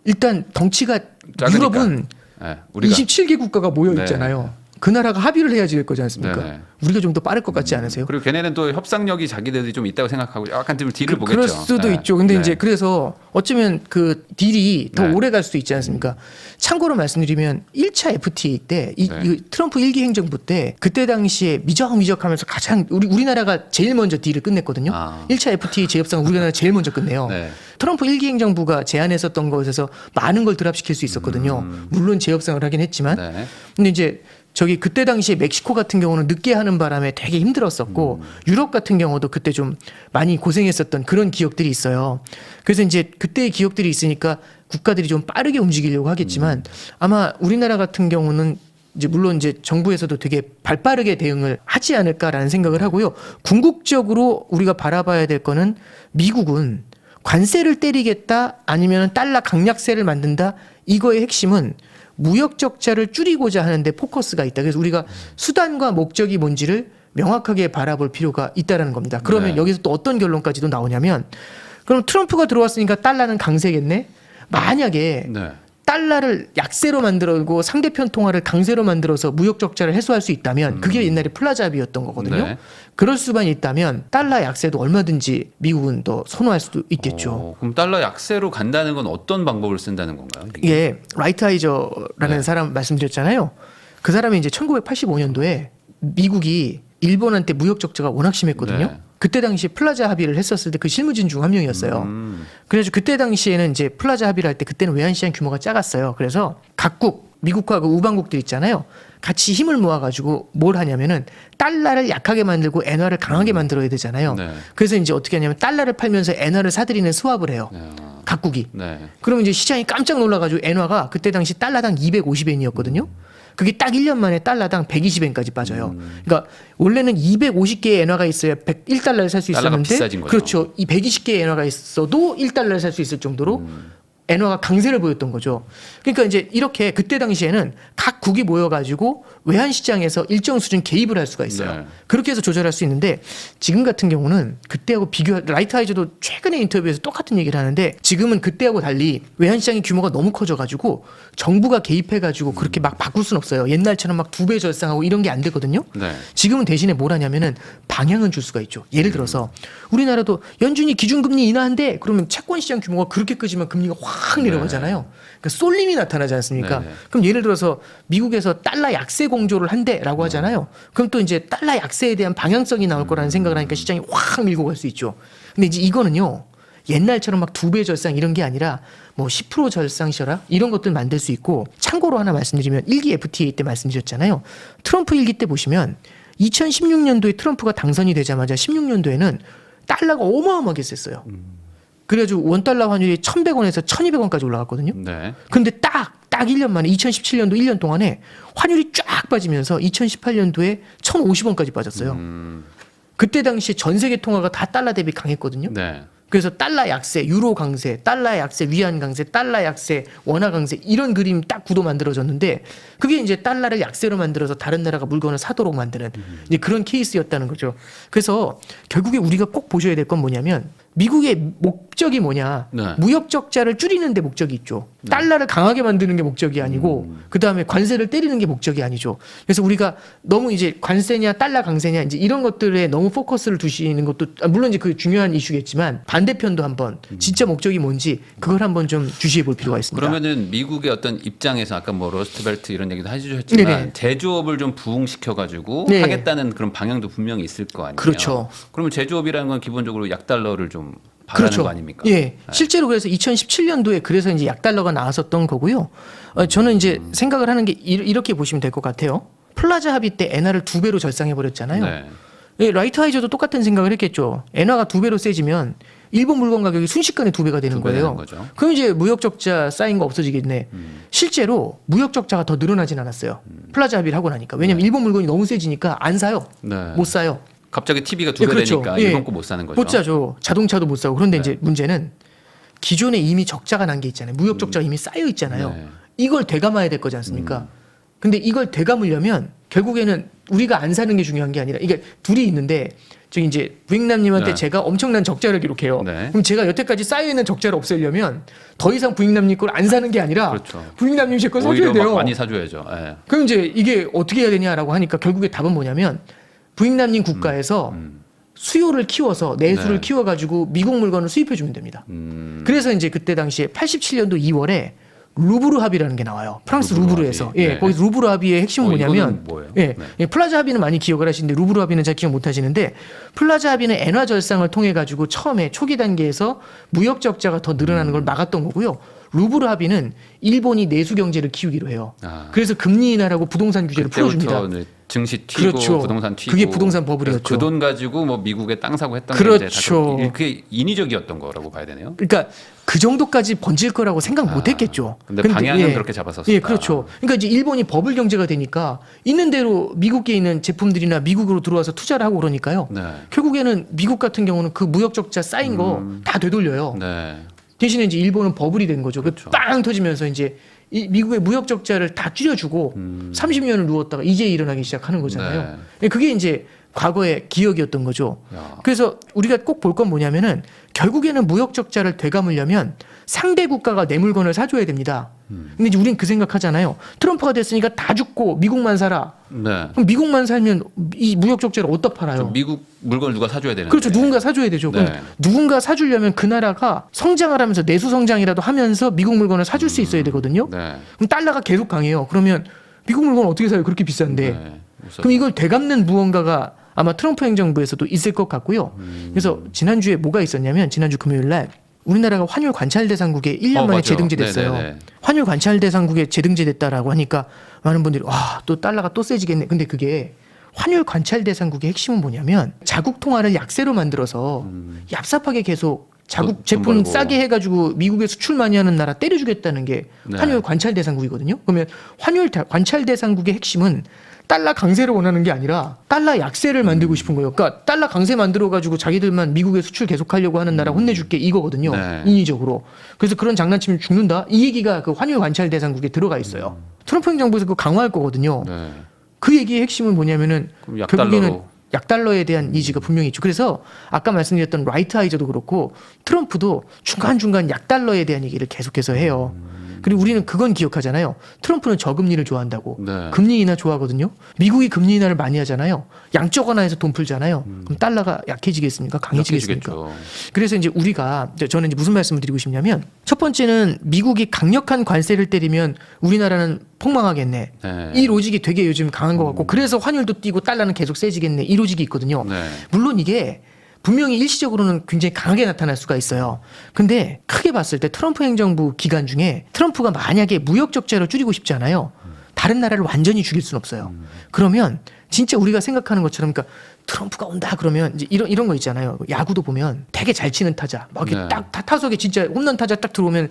일단 덩치가 작으니까. 유럽은 네. 우리가 27개 국가가 모여 네. 있잖아요. 그 나라가 합의를 해야지 될 거지 않습니까? 네. 우리가 좀 더 빠를 것 같지 않으세요? 그리고 걔네는 또 협상력이 자기들이 좀 있다고 생각하고 약간 좀 딜을 보겠죠. 그럴 수도 네. 있죠. 근데 네. 이제 그래서 어쩌면 그 딜이 더 네. 오래 갈 수도 있지 않습니까? 참고로 말씀드리면 1차 FTA 때 이 네. 트럼프 1기 행정부 때 그때 당시에 미적미적하면서 가장 우리나라가 제일 먼저 딜을 끝냈거든요. 아. 1차 FTA 재협상을 우리나라가 제일 먼저 끝내요. 네. 트럼프 1기 행정부가 제안했었던 것에서 많은 걸 드랍시킬 수 있었거든요. 물론 재협상을 하긴 했지만 네. 근데 이제 저기 그때 당시에 멕시코 같은 경우는 늦게 하는 바람에 되게 힘들었었고 유럽 같은 경우도 그때 좀 많이 고생했었던 그런 기억들이 있어요. 그래서 이제 그때의 기억들이 있으니까 국가들이 좀 빠르게 움직이려고 하겠지만 아마 우리나라 같은 경우는 이제 물론 이제 정부에서도 되게 발빠르게 대응을 하지 않을까라는 생각을 하고요. 궁극적으로 우리가 바라봐야 될 거는 미국은 관세를 때리겠다 아니면 달러 강약세를 만든다 이거의 핵심은 무역 적자를 줄이고자 하는데 포커스가 있다. 그래서 우리가 수단과 목적이 뭔지를 명확하게 바라볼 필요가 있다라는 겁니다. 그러면 네. 여기서 또 어떤 결론까지도 나오냐면 그럼 트럼프가 들어왔으니까 달러는 강세겠네. 만약에 네. 달러를 약세로 만들고 상대편 통화를 강세로 만들어서 무역 적자를 해소할 수 있다면 그게 옛날에 플라자 합의였던 거거든요. 네. 그럴 수만 있다면 달러 약세도 얼마든지 미국은 더 선호할 수도 있겠죠. 그럼 달러 약세로 간다는 건 어떤 방법을 쓴다는 건가요? 이게? 이게 라이트 하이저라는 네. 사람 말씀드렸잖아요. 그 사람이 이제 1985년도에 미국이 일본한테 무역 적자가 워낙 심했거든요. 네. 그때 당시 플라자 합의를 했었을 때 그 실무진 중 한 명이었어요. 그래서 그때 당시에는 이제 플라자 합의를 할 때 그때는 외환시장 규모가 작았어요. 그래서 각국 미국과 그 우방국들 있잖아요. 같이 힘을 모아가지고 뭘 하냐면은 달러를 약하게 만들고 엔화를 강하게 만들어야 되잖아요. 네. 그래서 이제 어떻게 하냐면 달러를 팔면서 엔화를 사들이는 스왑을 해요. 각국이. 네. 그러면 이제 시장이 깜짝 놀라가지고 엔화가 그때 당시 달러당 250엔이었거든요. 그게 딱 1년 만에 달러당 120엔까지 빠져요. 그러니까 원래는 250개의 엔화가 있어야 1달러를 살 수 달러가 있었는데 비싸진 거죠. 그렇죠. 이 120개의 엔화가 있어도 1달러를 살 수 있을 정도로 엔화가 강세를 보였던 거죠. 그러니까 이제 이렇게 그때 당시에는 각 국이 모여가지고 외환 시장에서 일정 수준 개입을 할 수가 있어요. 네. 그렇게 해서 조절할 수 있는데 지금 같은 경우는 그때하고 라이트 하이저도 최근에 인터뷰에서 똑같은 얘기를 하는데 지금은 그때하고 달리 외환 시장의 규모가 너무 커져가지고 정부가 개입해가지고 그렇게 막 바꿀 수는 없어요. 옛날처럼 막 2배 절상하고 이런 게 안 되거든요. 네. 지금은 대신에 뭘 하냐면은 방향은 줄 수가 있죠. 예를 들어서 우리나라도 연준이 기준금리 인하한대 그러면 채권 시장 규모가 그렇게 끄지만 금리가 확 내려가잖아요. 그러니까 쏠림이 나타나지 않습니까? 네. 그럼 예를 들어서 미국에서 달러 약세 공조를 한대라고 하잖아요. 그럼 또 이제 달러 약세에 대한 방향성이 나올 거라는 생각을 하니까 시장이 확 밀고 갈 수 있죠. 근데 이제 이거는요. 옛날처럼 막 2배 절상 이런 게 아니라 뭐 10% 절상셔라 이런 것들 만들 수 있고 참고로 하나 말씀드리면 1기 FTA 때 말씀드렸잖아요. 트럼프 1기 때 보시면 2016년도에 트럼프가 당선이 되자마자 16년도에는 달러가 어마어마하게 셌어요. 그래가지고 원달러 환율이 1,100원에서 1,200원까지 올라갔거든요. 네. 근데 딱 딱 1년 만에 2017년도 1년 동안에 환율이 쫙 빠지면서 2018년도에 1,050원까지 빠졌어요. 그때 당시에 전 세계 통화가 다 달러 대비 강했거든요. 네. 그래서 달러 약세, 유로 강세, 달러 약세, 위안 강세, 달러 약세, 원화 강세 이런 그림 딱 구도 만들어졌는데 그게 이제 달러를 약세로 만들어서 다른 나라가 물건을 사도록 만드는 이제 그런 케이스였다는 거죠. 그래서 결국에 우리가 꼭 보셔야 될 건 뭐냐면 미국의 목적이 뭐냐? 네. 무역 적자를 줄이는 데 목적이 있죠. 달러를 강하게 만드는 게 목적이 아니고 그다음에 관세를 때리는 게 목적이 아니죠. 그래서 우리가 너무 이제 관세냐 달러 강세냐 이제 이런 것들에 너무 포커스를 두시는 것도 물론 이제 그 중요한 이슈겠지만 반대편도 한번 진짜 목적이 뭔지 그걸 한번 좀 주시해 볼 필요가 있습니다. 그러면은 미국의 어떤 입장에서 아까 뭐 러스트벨트 이런 얘기도 해주셨지만 네네. 제조업을 좀 부흥시켜 가지고 네. 하겠다는 그런 방향도 분명히 있을 거 아니에요. 그렇죠. 그러면 제조업이라는 건 기본적으로 약달러를 좀 바라는 거 아닙니까? 예. 실제로 그래서 2017년도에 그래서 이제 약달러가 나왔었던 거고요. 저는 이제 생각을 하는 게 이렇게 보시면 될 것 같아요. 플라자 합의 때 엔화를 2배로 절상해 버렸잖아요. 네. 예, 라이트 하이저도 똑같은 생각을 했겠죠. 엔화가 2배로 세지면 일본 물건 가격이 순식간에 2배가 되는 2배 되는 거예요. 거죠. 그럼 이제 무역 적자 쌓인 거 없어지겠네. 실제로 무역 적자가 더 늘어나진 않았어요. 플라자 합의를 하고 나니까. 왜냐면 일본 물건이 너무 세지니까 안 사요. 네. 못 사요. 갑자기 TV가 예, 2배 그렇죠. 되니까 예. 일본 거 못 사는 거죠. 못 사죠. 자동차도 못 사고. 그런데 네. 이제 문제는 기존에 이미 적자가 난 게 있잖아요. 무역 적자가 이미 쌓여 있잖아요. 네. 이걸 되감아야 될 거지 않습니까? 근데 이걸 되감으려면 결국에는 우리가 안 사는 게 중요한 게 아니라 이게 둘이 있는데 저기 이제 부익남님한테 네. 제가 엄청난 적자를 기록해요. 네. 그럼 제가 여태까지 쌓여 있는 적자를 없애려면 더 이상 부익남님 걸 안 사는 게 아니라 그렇죠. 부익남님 제 걸 오히려 사줘야 돼요. 막 많이 사줘야죠. 예. 그럼 이제 이게 어떻게 해야 되냐라고 하니까 결국에 답은 뭐냐면 부익남님 국가에서 수요를 키워서 내수를 네. 키워가지고 미국 물건을 수입해 주면 됩니다. 그래서 이제 그때 당시에 87년도 2월에 루브르 합의라는 게 나와요. 프랑스 루브르 루브르에서. 합의. 예, 네. 거기서 루브르 합의의 핵심은 뭐냐면 이거는 뭐예요? 예, 네. 예, 플라자 합의는 많이 기억을 하시는데 루브르 합의는 잘 기억 못 하시는데 플라자 합의는 엔화 절상을 통해 가지고 처음에 초기 단계에서 무역 적자가 더 늘어나는 걸 막았던 거고요. 루브르 합의는 일본이 내수 경제를 키우기로 해요. 아. 그래서 금리 인하라고 부동산 규제를 풀어줍니다. 그때부터 이제 증시 튀고 그렇죠. 부동산 튀고 그게 부동산 버블이었죠. 그 돈 가지고 뭐 미국에 땅 사고 했던 그렇죠. 게 이제 다 그게 인위적이었던 거라고 봐야 되네요. 그러니까 그 정도까지 번질 거라고 생각 못 했겠죠. 근데 방향은 그렇게 잡았었다. 예, 그렇죠. 그러니까 이제 일본이 버블 경제가 되니까 있는 대로 미국에 있는 제품들이나 미국으로 들어와서 투자를 하고 그러니까요. 네. 결국에는 미국 같은 경우는 그 무역 적자 쌓인 거 다 되돌려요. 네. 대신에 이제 일본은 버블이 된 거죠. 그렇죠. 빵 터지면서 이제 이 미국의 무역 적자를 다 줄여주고 30년을 누웠다가 이제 일어나기 시작하는 거잖아요. 그게 이제 과거의 기억이었던 거죠. 야. 그래서 우리가 꼭 볼 건 뭐냐면은 결국에는 무역 적자를 되감으려면 상대 국가가 내 물건을 사줘야 됩니다. 근데 이제 우린 그 생각하잖아요. 트럼프가 됐으니까 다 죽고 미국만 사라. 네. 그럼 미국만 살면 이 무역 적자를 어디다 팔아요? 미국 물건을 누가 사줘야 되는데. 그렇죠. 누군가 사줘야 되죠. 그럼 네. 누군가 사주려면 그 나라가 성장을 하면서 내수 성장이라도 하면서 미국 물건을 사줄 수 있어야 되거든요. 네. 그럼 달러가 계속 강해요. 그러면 미국 물건 어떻게 사요? 그렇게 비싼데. 네. 그럼 이걸 되갚는 무언가가 아마 트럼프 행정부에서도 있을 것 같고요. 그래서 지난주에 뭐가 있었냐면 지난주 금요일 날 우리나라가 환율 관찰 대상국에 1년 만에 맞아요. 재등재됐어요. 네네네. 환율 관찰 대상국에 재등재됐다라고 하니까 많은 분들이 와, 또 달러가 또 세지겠네. 근데 그게 환율 관찰 대상국의 핵심은 뭐냐면 자국 통화를 약세로 만들어서 얍삽하게 계속 자국 돈 제품 벌고. 싸게 해가지고 미국에 수출 많이 하는 나라 때려주겠다는 게 네. 환율 관찰 대상국이거든요. 그러면 환율 관찰 대상국의 핵심은 달러 강세를 원하는 게 아니라 달러 약세를 만들고 싶은 거예요. 그러니까 달러 강세 만들어 가지고 자기들만 미국에 수출 계속하려고 하는 나라 혼내줄게 이거거든요. 네. 인위적으로. 그래서 그런 장난치면 죽는다. 이 얘기가 그 환율 관찰 대상국에 들어가 있어요. 트럼프 행정부에서 그거 강화할 거거든요. 네. 그 얘기의 핵심은 뭐냐면은 그럼 약달러로. 결국에는 약달러에 대한 니즈가 분명히 있죠. 그래서 아까 말씀드렸던 라이트 하이저도 그렇고 트럼프도 중간중간 약달러에 대한 얘기를 계속해서 해요. 그리고 우리는 그건 기억하잖아요. 트럼프는 저금리를 좋아한다고. 네. 금리 인하 좋아하거든요. 미국이 금리 인하를 많이 하잖아요. 양적 완화해서 돈 풀잖아요. 그럼 달러가 약해지겠습니까? 강해지겠습니까? 약해지겠죠. 그래서 이제 우리가 저는 이제 무슨 말씀을 드리고 싶냐면 첫 번째는 미국이 강력한 관세를 때리면 우리나라는 폭망하겠네. 네. 이 로직이 되게 요즘 강한 것 같고 그래서 환율도 뛰고 달러는 계속 세지겠네. 이 로직이 있거든요. 네. 물론 이게 분명히 일시적으로는 굉장히 강하게 나타날 수가 있어요. 근데 크게 봤을 때 트럼프 행정부 기간 중에 트럼프가 만약에 무역 적자를 줄이고 싶지 않아요. 다른 나라를 완전히 죽일 수는 없어요. 그러면 진짜 우리가 생각하는 것처럼 그러니까 트럼프가 온다 그러면 이제 이런 거 있잖아요. 야구도 보면 되게 잘 치는 타자 막 이렇게 네. 딱 타석에 진짜 홈런 타자 딱 들어오면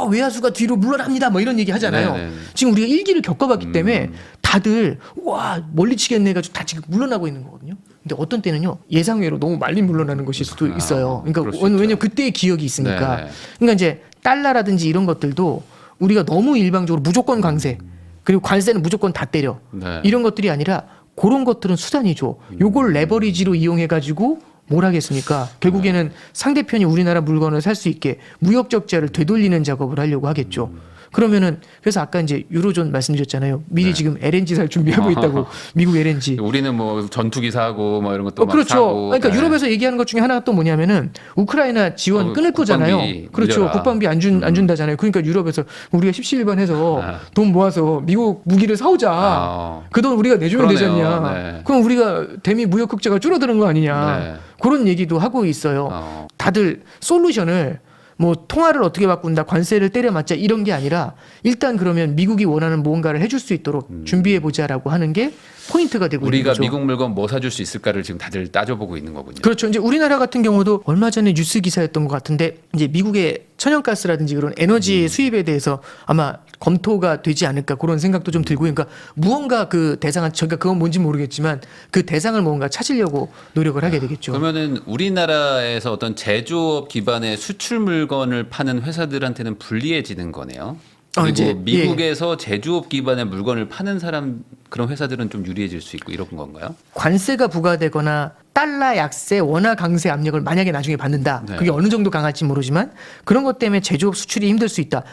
외야수가 뒤로 물러납니다 뭐 이런 얘기 하잖아요. 네, 네. 지금 우리가 일기를 겪어봤기 때문에 다들 와 멀리 치겠네 해가지고 다 지금 물러나고 있는 거거든요. 근데 어떤 때는요 예상외로 너무 많이 물러나는 것일 수도 있어요. 그럴 그러니까 수 있죠. 왜냐면 그때의 기억이 있으니까. 네. 그러니까 이제 달러라든지 이런 것들도 우리가 너무 일방적으로 무조건 강세 그리고 관세는 무조건 다 때려 네. 이런 것들이 아니라 그런 것들은 수단이죠. 요걸 레버리지로 이용해 가지고 뭘 하겠습니까? 결국에는 상대편이 우리나라 물건을 살 수 있게 무역 적자를 되돌리는 작업을 하려고 하겠죠. 그러면은 그래서 아까 이제 유로존 말씀드렸잖아요. 미리 네. 지금 LNG 살 준비하고 있다고 미국 LNG. 우리는 뭐 전투기 사고 뭐 이런 것도 막 그렇죠. 사고. 그러니까 네. 유럽에서 얘기하는 것 중에 하나가 또 뭐냐면은 우크라이나 지원 끊을 거잖아요. 국방비 그렇죠. 늘려라. 국방비 안 준다잖아요. 그러니까 유럽에서 우리가 17일반해서 아. 돈 모아서 미국 무기를 사오자. 아. 그 돈 우리가 내주면 그러네요. 되잖냐. 네. 그럼 우리가 대미 무역 흑자가 줄어드는 거 아니냐. 네. 그런 얘기도 하고 있어요. 어. 다들 솔루션을 뭐 통화를 어떻게 바꾼다, 관세를 때려맞자 이런 게 아니라 일단 그러면 미국이 원하는 무언가를 해줄 수 있도록 준비해 보자라고 하는 게 포인트가 되고 있는 우리가 거죠. 미국 물건 뭐 사줄 수 있을까를 지금 다들 따져보고 있는 거군요. 그렇죠. 이제 우리나라 같은 경우도 얼마 전에 뉴스 기사였던 것 같은데 이제 미국의 천연가스라든지 그런 에너지 수입에 대해서 아마 검토가 되지 않을까 그런 생각도 좀 들고 그러니까 무언가 그 대상을 저희가 그건 뭔지 모르겠지만 그 대상을 뭔가 찾으려고 노력을 하게 되겠죠. 그러면은 우리나라에서 어떤 제조업 기반의 수출 물건을 파는 회사들한테는 불리해지는 거네요. 그리고 이제, 미국에서 제조업 기반의 물건을 파는 사람 그런 회사들은 좀 유리해질 수 있고 이런 건가요? 관세가 부과되거나 달러 약세, 원화 강세 압력을 만약에 나중에 받는다. 네. 그게 어느 정도 강할지 모르지만 그런 것 때문에 제조업 수출이 힘들 수 있다.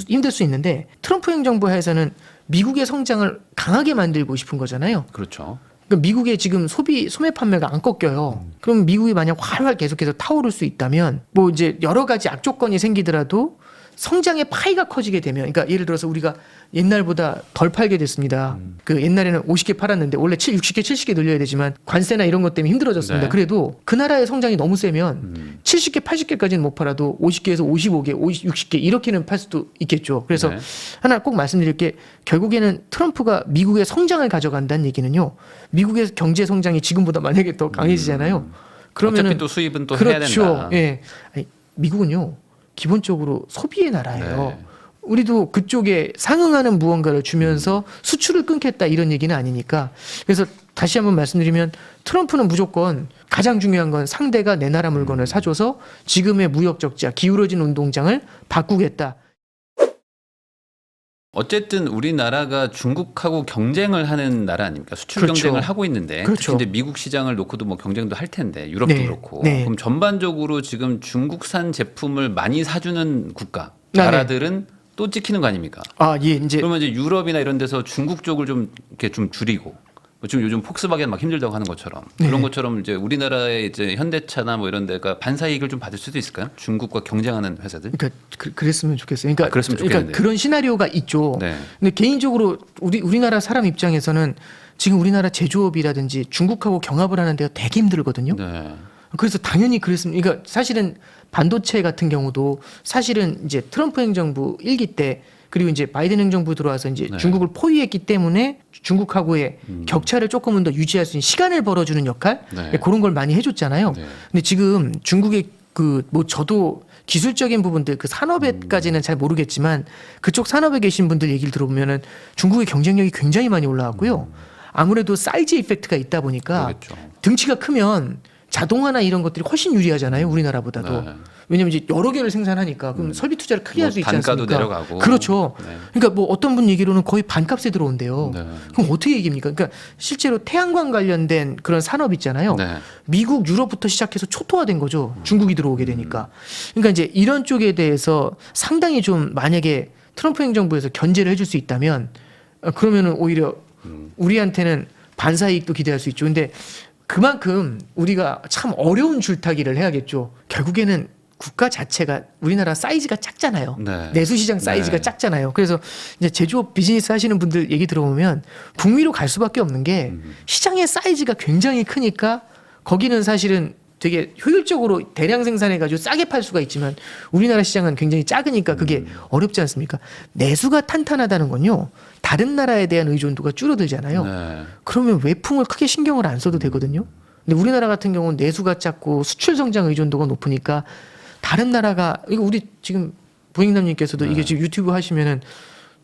힘들 수 있는데 트럼프 행정부 하에서는 미국의 성장을 강하게 만들고 싶은 거잖아요. 그렇죠. 그러니까 미국의 지금 소매 판매가 안 꺾여요. 그럼 미국이 만약 활활 계속해서 타오를 수 있다면 뭐 이제 여러 가지 악조건이 생기더라도 성장의 파이가 커지게 되면 그러니까 예를 들어서 우리가 옛날보다 덜 팔게 됐습니다. 그 옛날에는 50개 팔았는데 원래 60개, 70개 늘려야 되지만 관세나 이런 것 때문에 힘들어졌습니다. 네. 그래도 그 나라의 성장이 너무 세면 70개, 80개까지는 못 팔아도 50개에서 55개, 60개 이렇게는 팔 수도 있겠죠. 그래서 네. 하나 꼭 말씀드릴 게 결국에는 트럼프가 미국의 성장을 가져간다는 얘기는요. 미국의 경제 성장이 지금보다 만약에 더 강해지잖아요. 그러면은 어차피 또 수입은 또 그렇죠. 해야 된다. 예. 아니, 미국은요. 기본적으로 소비의 나라예요. 네. 우리도 그쪽에 상응하는 무언가를 주면서 수출을 끊겠다 이런 얘기는 아니니까. 그래서 다시 한번 말씀드리면 트럼프는 무조건 가장 중요한 건 상대가 내 나라 물건을 사줘서 지금의 무역 적자, 기울어진 운동장을 바꾸겠다. 어쨌든 우리나라가 중국하고 경쟁을 하는 나라 아닙니까? 수출 그렇죠. 경쟁을 하고 있는데 그렇죠. 근데 미국 시장을 놓고도 뭐 경쟁도 할 텐데 유럽도 네. 그렇고 네. 그럼 전반적으로 지금 중국산 제품을 많이 사주는 국가 네. 나라들은 또 찍히는 거 아닙니까? 아, 예, 이제 그러면 이제 유럽이나 이런 데서 중국 쪽을 좀 이렇게 좀 줄이고 뭐 지금 요즘 폭스바겐 막 힘들다고 하는 것처럼 그런 네. 것처럼 이제 우리나라의 이제 현대차나 뭐 이런 데가 반사이익을 좀 받을 수도 있을까요? 중국과 경쟁하는 회사들? 그러니까 그랬으면 좋겠어요. 그러니까, 그랬으면 그러니까 좋겠는데요. 그런 시나리오가 있죠. 네. 근데 개인적으로 우리나라 사람 입장에서는 지금 우리나라 제조업이라든지 중국하고 경합을 하는 데가 되게 힘들거든요. 네. 그래서 당연히 그랬습니다. 그러니까 사실은 반도체 같은 경우도 사실은 이제 트럼프 행정부 1기 때 그리고 이제 바이든 행정부 들어와서 이제 네. 중국을 포위했기 때문에 중국하고의 격차를 조금은 더 유지할 수 있는 시간을 벌어주는 역할 네. 그런 걸 많이 해줬잖아요. 네. 근데 지금 중국의 그 뭐 저도 기술적인 부분들 그 산업에까지는 잘 모르겠지만 그쪽 산업에 계신 분들 얘기를 들어보면은 중국의 경쟁력이 굉장히 많이 올라왔고요. 아무래도 사이즈 이펙트가 있다 보니까 그렇겠죠. 등치가 크면 자동화나 이런 것들이 훨씬 유리하잖아요. 우리나라보다도. 네. 왜냐면 이제 여러 개를 생산하니까 그럼 설비 투자를 크게 뭐 할 수 있지 단가도 않습니까? 내려가고. 그렇죠. 네. 그러니까 뭐 어떤 분 얘기로는 거의 반값에 들어온대요. 네. 그럼 어떻게 얘기입니까? 그러니까 실제로 태양광 관련된 그런 산업 있잖아요. 네. 미국, 유럽부터 시작해서 초토화된 거죠. 중국이 들어오게 되니까. 그러니까 이제 이런 쪽에 대해서 상당히 좀 만약에 트럼프 행정부에서 견제를 해줄 수 있다면 그러면은 오히려 우리한테는 반사이익도 기대할 수 있죠. 근데 그만큼 우리가 참 어려운 줄타기를 해야겠죠. 결국에는 국가 자체가 우리나라 사이즈가 작잖아요. 네. 내수시장 사이즈가 네. 작잖아요. 그래서 이제 제조업 비즈니스 하시는 분들 얘기 들어보면 북미로 갈 수밖에 없는 게 시장의 사이즈가 굉장히 크니까 거기는 사실은 되게 효율적으로 대량 생산해가지고 싸게 팔 수가 있지만 우리나라 시장은 굉장히 작으니까 그게 어렵지 않습니까? 내수가 탄탄하다는 건요. 다른 나라에 대한 의존도가 줄어들잖아요. 네. 그러면 외풍을 크게 신경을 안 써도 되거든요. 근데 우리나라 같은 경우는 내수가 작고 수출 성장 의존도가 높으니까 다른 나라가 이거 우리 지금 보행남님께서도 이게 지금 유튜브 하시면은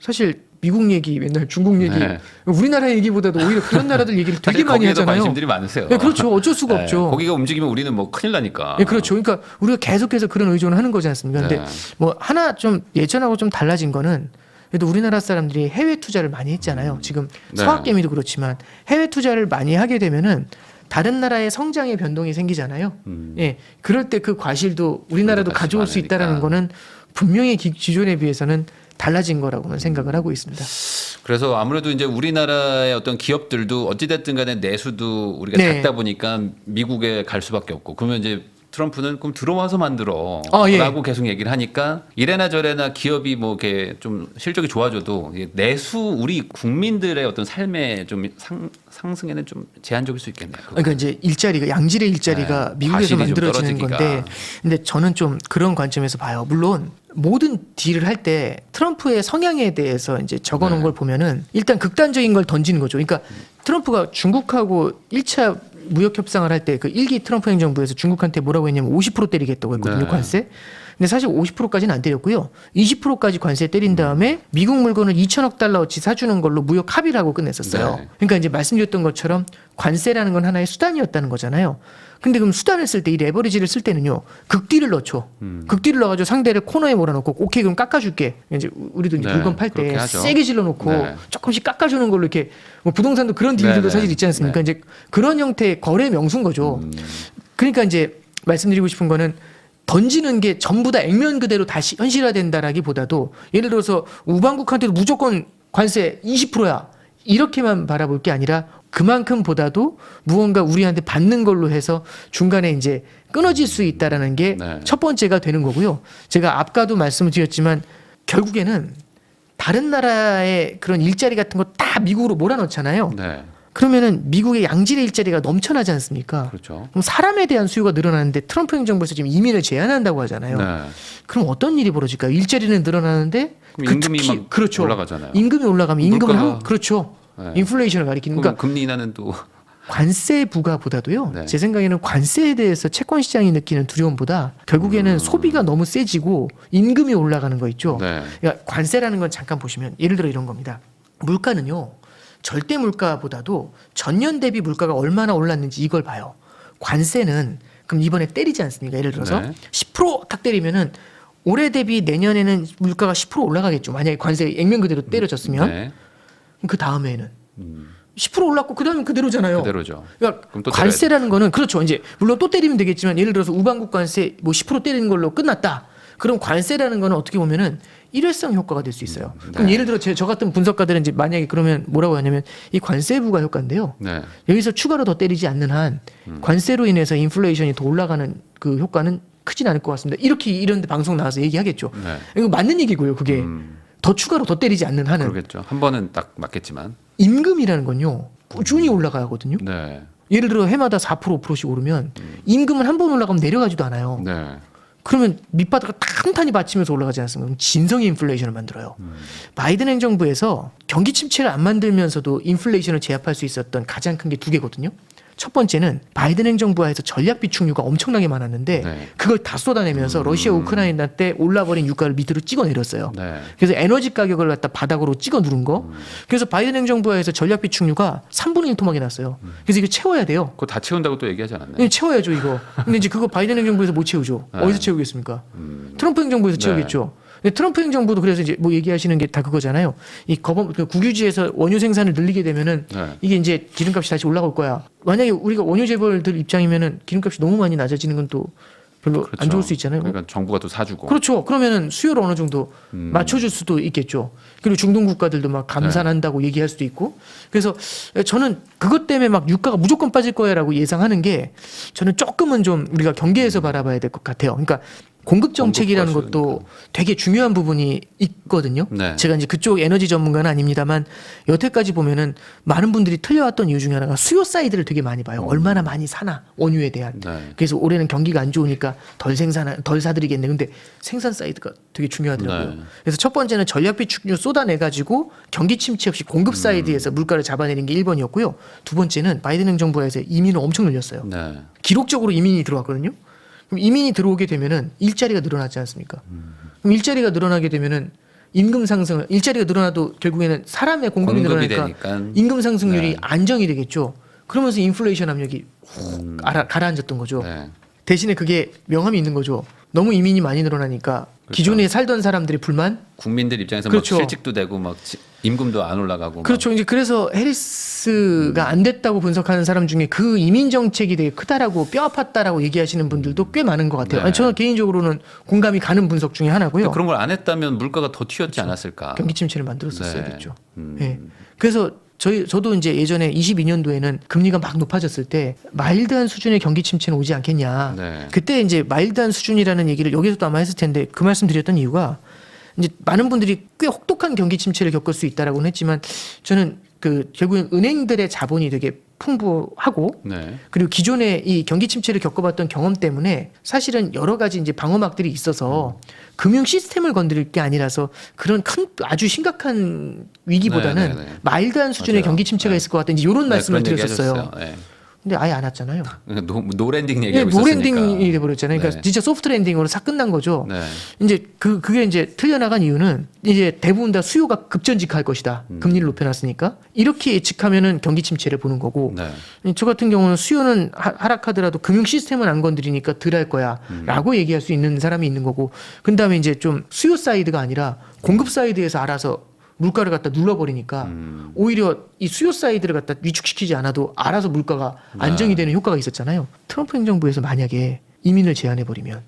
사실 미국 얘기 맨날 중국 얘기 네. 우리나라 얘기보다도 오히려 그런 나라들 얘기를 되게 사실 많이 거기에도 하잖아요. 관심들이 많으세요. 네, 그렇죠. 어쩔 수가 네, 없죠. 거기가 움직이면 우리는 뭐 큰일 나니까. 네, 그렇죠. 그러니까 우리가 계속해서 그런 의존을 하는 거지 않습니까? 근데 네. 뭐 하나 좀 예전하고 좀 달라진 거는 그래도 우리나라 사람들이 해외 투자를 많이 했잖아요. 지금 네. 서학개미도 그렇지만 해외 투자를 많이 하게 되면은 다른 나라의 성장의 변동이 생기잖아요. 예, 그럴 때 그 과실도 우리나라도 같이 가져올 수 많으니까. 있다라는 거는 분명히 기존에 비해서는 달라진 거라고는 생각을 하고 있습니다. 그래서 아무래도 이제 우리나라의 어떤 기업들도 어찌됐든 간에 내수도 우리가 네. 작다 보니까 미국에 갈 수밖에 없고 그러면 이제 트럼프는 그럼 들어와서 만들어 예. 라고 계속 얘기를 하니까 이래나 저래나 기업이 뭐 이렇게 좀 실적이 좋아져도 이게 내수 우리 국민들의 어떤 삶의 좀 상승에는 좀 제한적일 수 있겠네요. 그거. 그러니까 이제 일자리가 양질의 일자리가 네, 미국에서 과실이 좀 만들어지는 떨어지기가. 건데, 근데 저는 좀 그런 관점에서 봐요. 물론 모든 딜을 할 때 트럼프의 성향에 대해서 이제 적어놓은 네. 걸 보면은 일단 극단적인 걸 던지는 거죠. 그러니까 트럼프가 중국하고 1차 무역 협상을 할 때 그 1기 트럼프 행정부에서 중국한테 뭐라고 했냐면 50% 때리겠다고 했거든요. 네. 관세. 근데 사실 50%까지는 안 때렸고요. 20%까지 관세 때린 다음에 미국 물건을 2천억 달러어치 사주는 걸로 무역 합의를 하고 끝냈었어요. 네. 그러니까 이제 말씀드렸던 것처럼 관세라는 건 하나의 수단이었다는 거잖아요. 근데 그럼 수단을 쓸 때 이 레버리지를 쓸 때는요. 극딜을 넣죠. 극딜을 넣어가지고 상대를 코너에 몰아넣고 오케이 그럼 깎아줄게. 이제 우리도 이제 네, 물건 팔 그렇게 때 하죠. 세게 질러놓고 네. 조금씩 깎아주는 걸로 이렇게 뭐 부동산도 그런 딜들도 네, 사실 네. 있지 않습니까? 이제 그런 형태의 거래 명수인 거죠. 그러니까 이제 말씀드리고 싶은 거는 던지는 게 전부 다 액면 그대로 다시 현실화된다라기보다도 예를 들어서 우방국한테도 무조건 관세 20%야 이렇게만 바라볼 게 아니라 그만큼보다도 무언가 우리한테 받는 걸로 해서 중간에 이제 끊어질 수 있다라는 게 첫 네. 번째가 되는 거고요. 제가 아까도 말씀을 드렸지만 결국에는 다른 나라의 그런 일자리 같은 거 다 미국으로 몰아넣잖아요. 네. 그러면은 미국의 양질의 일자리가 넘쳐나지 않습니까? 그렇죠. 그럼 사람에 대한 수요가 늘어나는데 트럼프 행정부에서 지금 이민을 제한한다고 하잖아요. 네. 그럼 어떤 일이 벌어질까요? 일자리는 늘어나는데 그럼 임금이 특히 막 그렇죠. 올라가잖아요. 임금이 올라가면 임금을 물가가- 그렇죠. 네. 인플레이션을 가리키는 그럼 그러니까 금리 인하는 또 관세 부과보다도요. 네. 제 생각에는 관세에 대해서 채권 시장이 느끼는 두려움보다 결국에는 소비가 너무 세지고 임금이 올라가는 거 있죠. 네. 그러니까 관세라는 건 잠깐 보시면 예를 들어 이런 겁니다. 물가는요. 절대 물가보다도 전년 대비 물가가 얼마나 올랐는지 이걸 봐요. 관세는 그럼 이번에 때리지 않습니까? 예를 들어서 네. 10%딱 때리면은 올해 대비 내년에는 물가가 10% 올라가겠죠. 만약에 관세 액면 그대로 때려졌으면 네. 그럼 그 다음에는 10% 올랐고 그 다음에 그대로잖아요. 그대로죠. 그러니까 그럼 또 관세라는 거는 그렇죠. 이제 물론 또 때리면 되겠지만 예를 들어서 우방국 관세 뭐 10% 때리는 걸로 끝났다. 그럼 관세라는 거는 어떻게 보면은 일회성 효과가 될 수 있어요. 그럼 네. 예를 들어 저 같은 분석가들은 이제 만약에 그러면 뭐라고 하냐면 이 관세 부과 효과인데요. 네. 여기서 추가로 더 때리지 않는 한 관세로 인해서 인플레이션이 더 올라가는 그 효과는 크진 않을 것 같습니다. 이렇게 이런 데 방송 나와서 얘기하겠죠. 네. 이거 맞는 얘기고요. 그게 더 추가로 더 때리지 않는 한은 그러겠죠. 한 번은 딱 맞겠지만. 임금이라는 건요. 꾸준히 올라가야 하거든요. 네. 예를 들어 해마다 4% 5%씩 오르면 임금은 한 번 올라가면 내려가지도 않아요. 네. 그러면 밑바닥을 탄탄히 받치면서 올라가지 않습니까? 그럼 진성의 인플레이션을 만들어요. 바이든 행정부에서 경기 침체를 안 만들면서도 인플레이션을 제압할 수 있었던 가장 큰 게 두 개거든요. 첫 번째는 바이든 행정부하에서 전략 비축유가 엄청나게 많았는데 네. 그걸 다 쏟아내면서 러시아 우크라이나 때 올라버린 유가를 밑으로 찍어 내렸어요. 네. 그래서 에너지 가격을 갖다 바닥으로 찍어 누른 거. 그래서 바이든 행정부하에서 전략 비축유가 3분의 1 토막이 났어요. 그래서 이거 채워야 돼요. 그거 다 채운다고 또 얘기하지 않았나요? 네, 채워야죠 이거. 근데 이제 그거 바이든 행정부에서 못 채우죠. 네. 어디서 채우겠습니까? 트럼프 행정부에서 채우겠죠. 근데 트럼프 행정부도 그래서 이제 뭐 얘기하시는 게 다 그거잖아요. 이 그 국유지에서 원유 생산을 늘리게 되면은 네. 이게 이제 기름값이 다시 올라올 거야. 만약에 우리가 원유 재벌들 입장이면은 기름값이 너무 많이 낮아지는 건 또 별로 안 그렇죠. 좋을 수 있잖아요. 그러니까 정부가 또 사주고. 그렇죠. 그러면은 수요를 어느 정도 맞춰줄 수도 있겠죠. 그리고 중동 국가들도 막 감산한다고 얘기할 수도 있고. 그래서 저는 그것 때문에 막 유가가 무조건 빠질 거야라고 예상하는 게 저는 조금은 좀 우리가 경계에서 바라봐야 될 것 같아요. 그러니까 공급 정책이라는 공급 것도 거시니까. 되게 중요한 부분이 있거든요. 네. 제가 이제 그쪽 에너지 전문가는 아닙니다만 여태까지 보면은 많은 분들이 틀려왔던 이유 중에 하나가 수요 사이드를 되게 많이 봐요. 얼마나 많이 사나 원유에 대한. 네. 그래서 올해는 경기가 안 좋으니까 덜 사드리겠네. 근데 생산 사이드가 되게 중요하더라고요. 네. 그래서 첫 번째는 전략비 축류 쏟아내 가지고 경기 침체 없이 공급 사이드에서 물가를 잡아내는 게 1번이었고요. 두 번째는 바이든 행정부에서 이민을 엄청 늘렸어요. 네. 기록적으로 이민이 들어왔거든요. 그럼 이민이 들어오게 되면은 일자리가 늘어나지 않습니까? 그럼 일자리가 늘어나게 되면은 임금 상승, 일자리가 늘어나도 결국에는 사람의 공급이 공급이 늘어나니까 되니까. 임금 상승률이 네. 안정이 되겠죠. 그러면서 인플레이션 압력이 훅 가라앉았던 거죠. 네. 대신에 그게 명함이 있는 거죠. 너무 이민이 많이 늘어나니까 그렇죠. 기존에 살던 사람들의 불만. 국민들 입장에서 그렇죠. 막 실직도 되고 막 임금도 안 올라가고. 그렇죠. 이제 그래서 해리스가 안 됐다고 분석하는 사람 중에 그 이민 정책이 되게 크다라고 뼈 아팠다라고 얘기하시는 분들도 꽤 많은 것 같아요. 네. 아니, 저는 개인적으로는 공감이 가는 분석 중에 하나고요. 그런 걸 안 했다면 물가가 더 튀었지 않았을까. 경기 침체를 만들었었어야겠죠. 네. 예. 그래서 저도 이제 예전에 22년도에는 금리가 막 높아졌을 때 마일드한 수준의 경기 침체는 오지 않겠냐. 네. 그때 이제 마일드한 수준이라는 얘기를 여기서도 아마 했을 텐데 그 말씀 드렸던 이유가 이제 많은 분들이 꽤 혹독한 경기 침체를 겪을 수 있다라고는 했지만 저는 그 결국엔 은행들의 자본이 되게 풍부하고 네. 그리고 기존에 이 경기 침체를 겪어봤던 경험 때문에 사실은 여러 가지 이제 방어막들이 있어서 금융 시스템을 건드릴 게 아니라서 그런 큰 아주 심각한 위기보다는 네, 네, 네. 마일드한 수준의 맞아요. 경기 침체가 네. 있을 것 같다. 이제 이런 말씀을 그런 얘기 드렸었어요. 하셨어요. 네. 근데 아예 안 왔잖아요. 노랜딩 예, 얘기하고 노랜딩이 돼버렸잖아요. 그러니까 네. 진짜 소프트 랜딩으로 싹 끝난 거죠. 네. 이제 그게 이제 틀려나간 이유는 이제 대부분 다 수요가 급전직할 것이다. 금리를 높여놨으니까 이렇게 예측하면은 경기 침체를 보는 거고. 네. 저 같은 경우는 수요는 하락하더라도 금융 시스템은 안 건드리니까 덜 할 거야라고 얘기할 수 있는 사람이 있는 거고. 그 다음에 이제 좀 수요 사이드가 아니라 공급 사이드에서 알아서 물가를 갖다 눌러버리니까 오히려 이 수요 사이드를 갖다 위축시키지 않아도 알아서 물가가 안정이 되는 효과가 있었잖아요. 트럼프 행정부에서 만약에 이민을 제한해버리면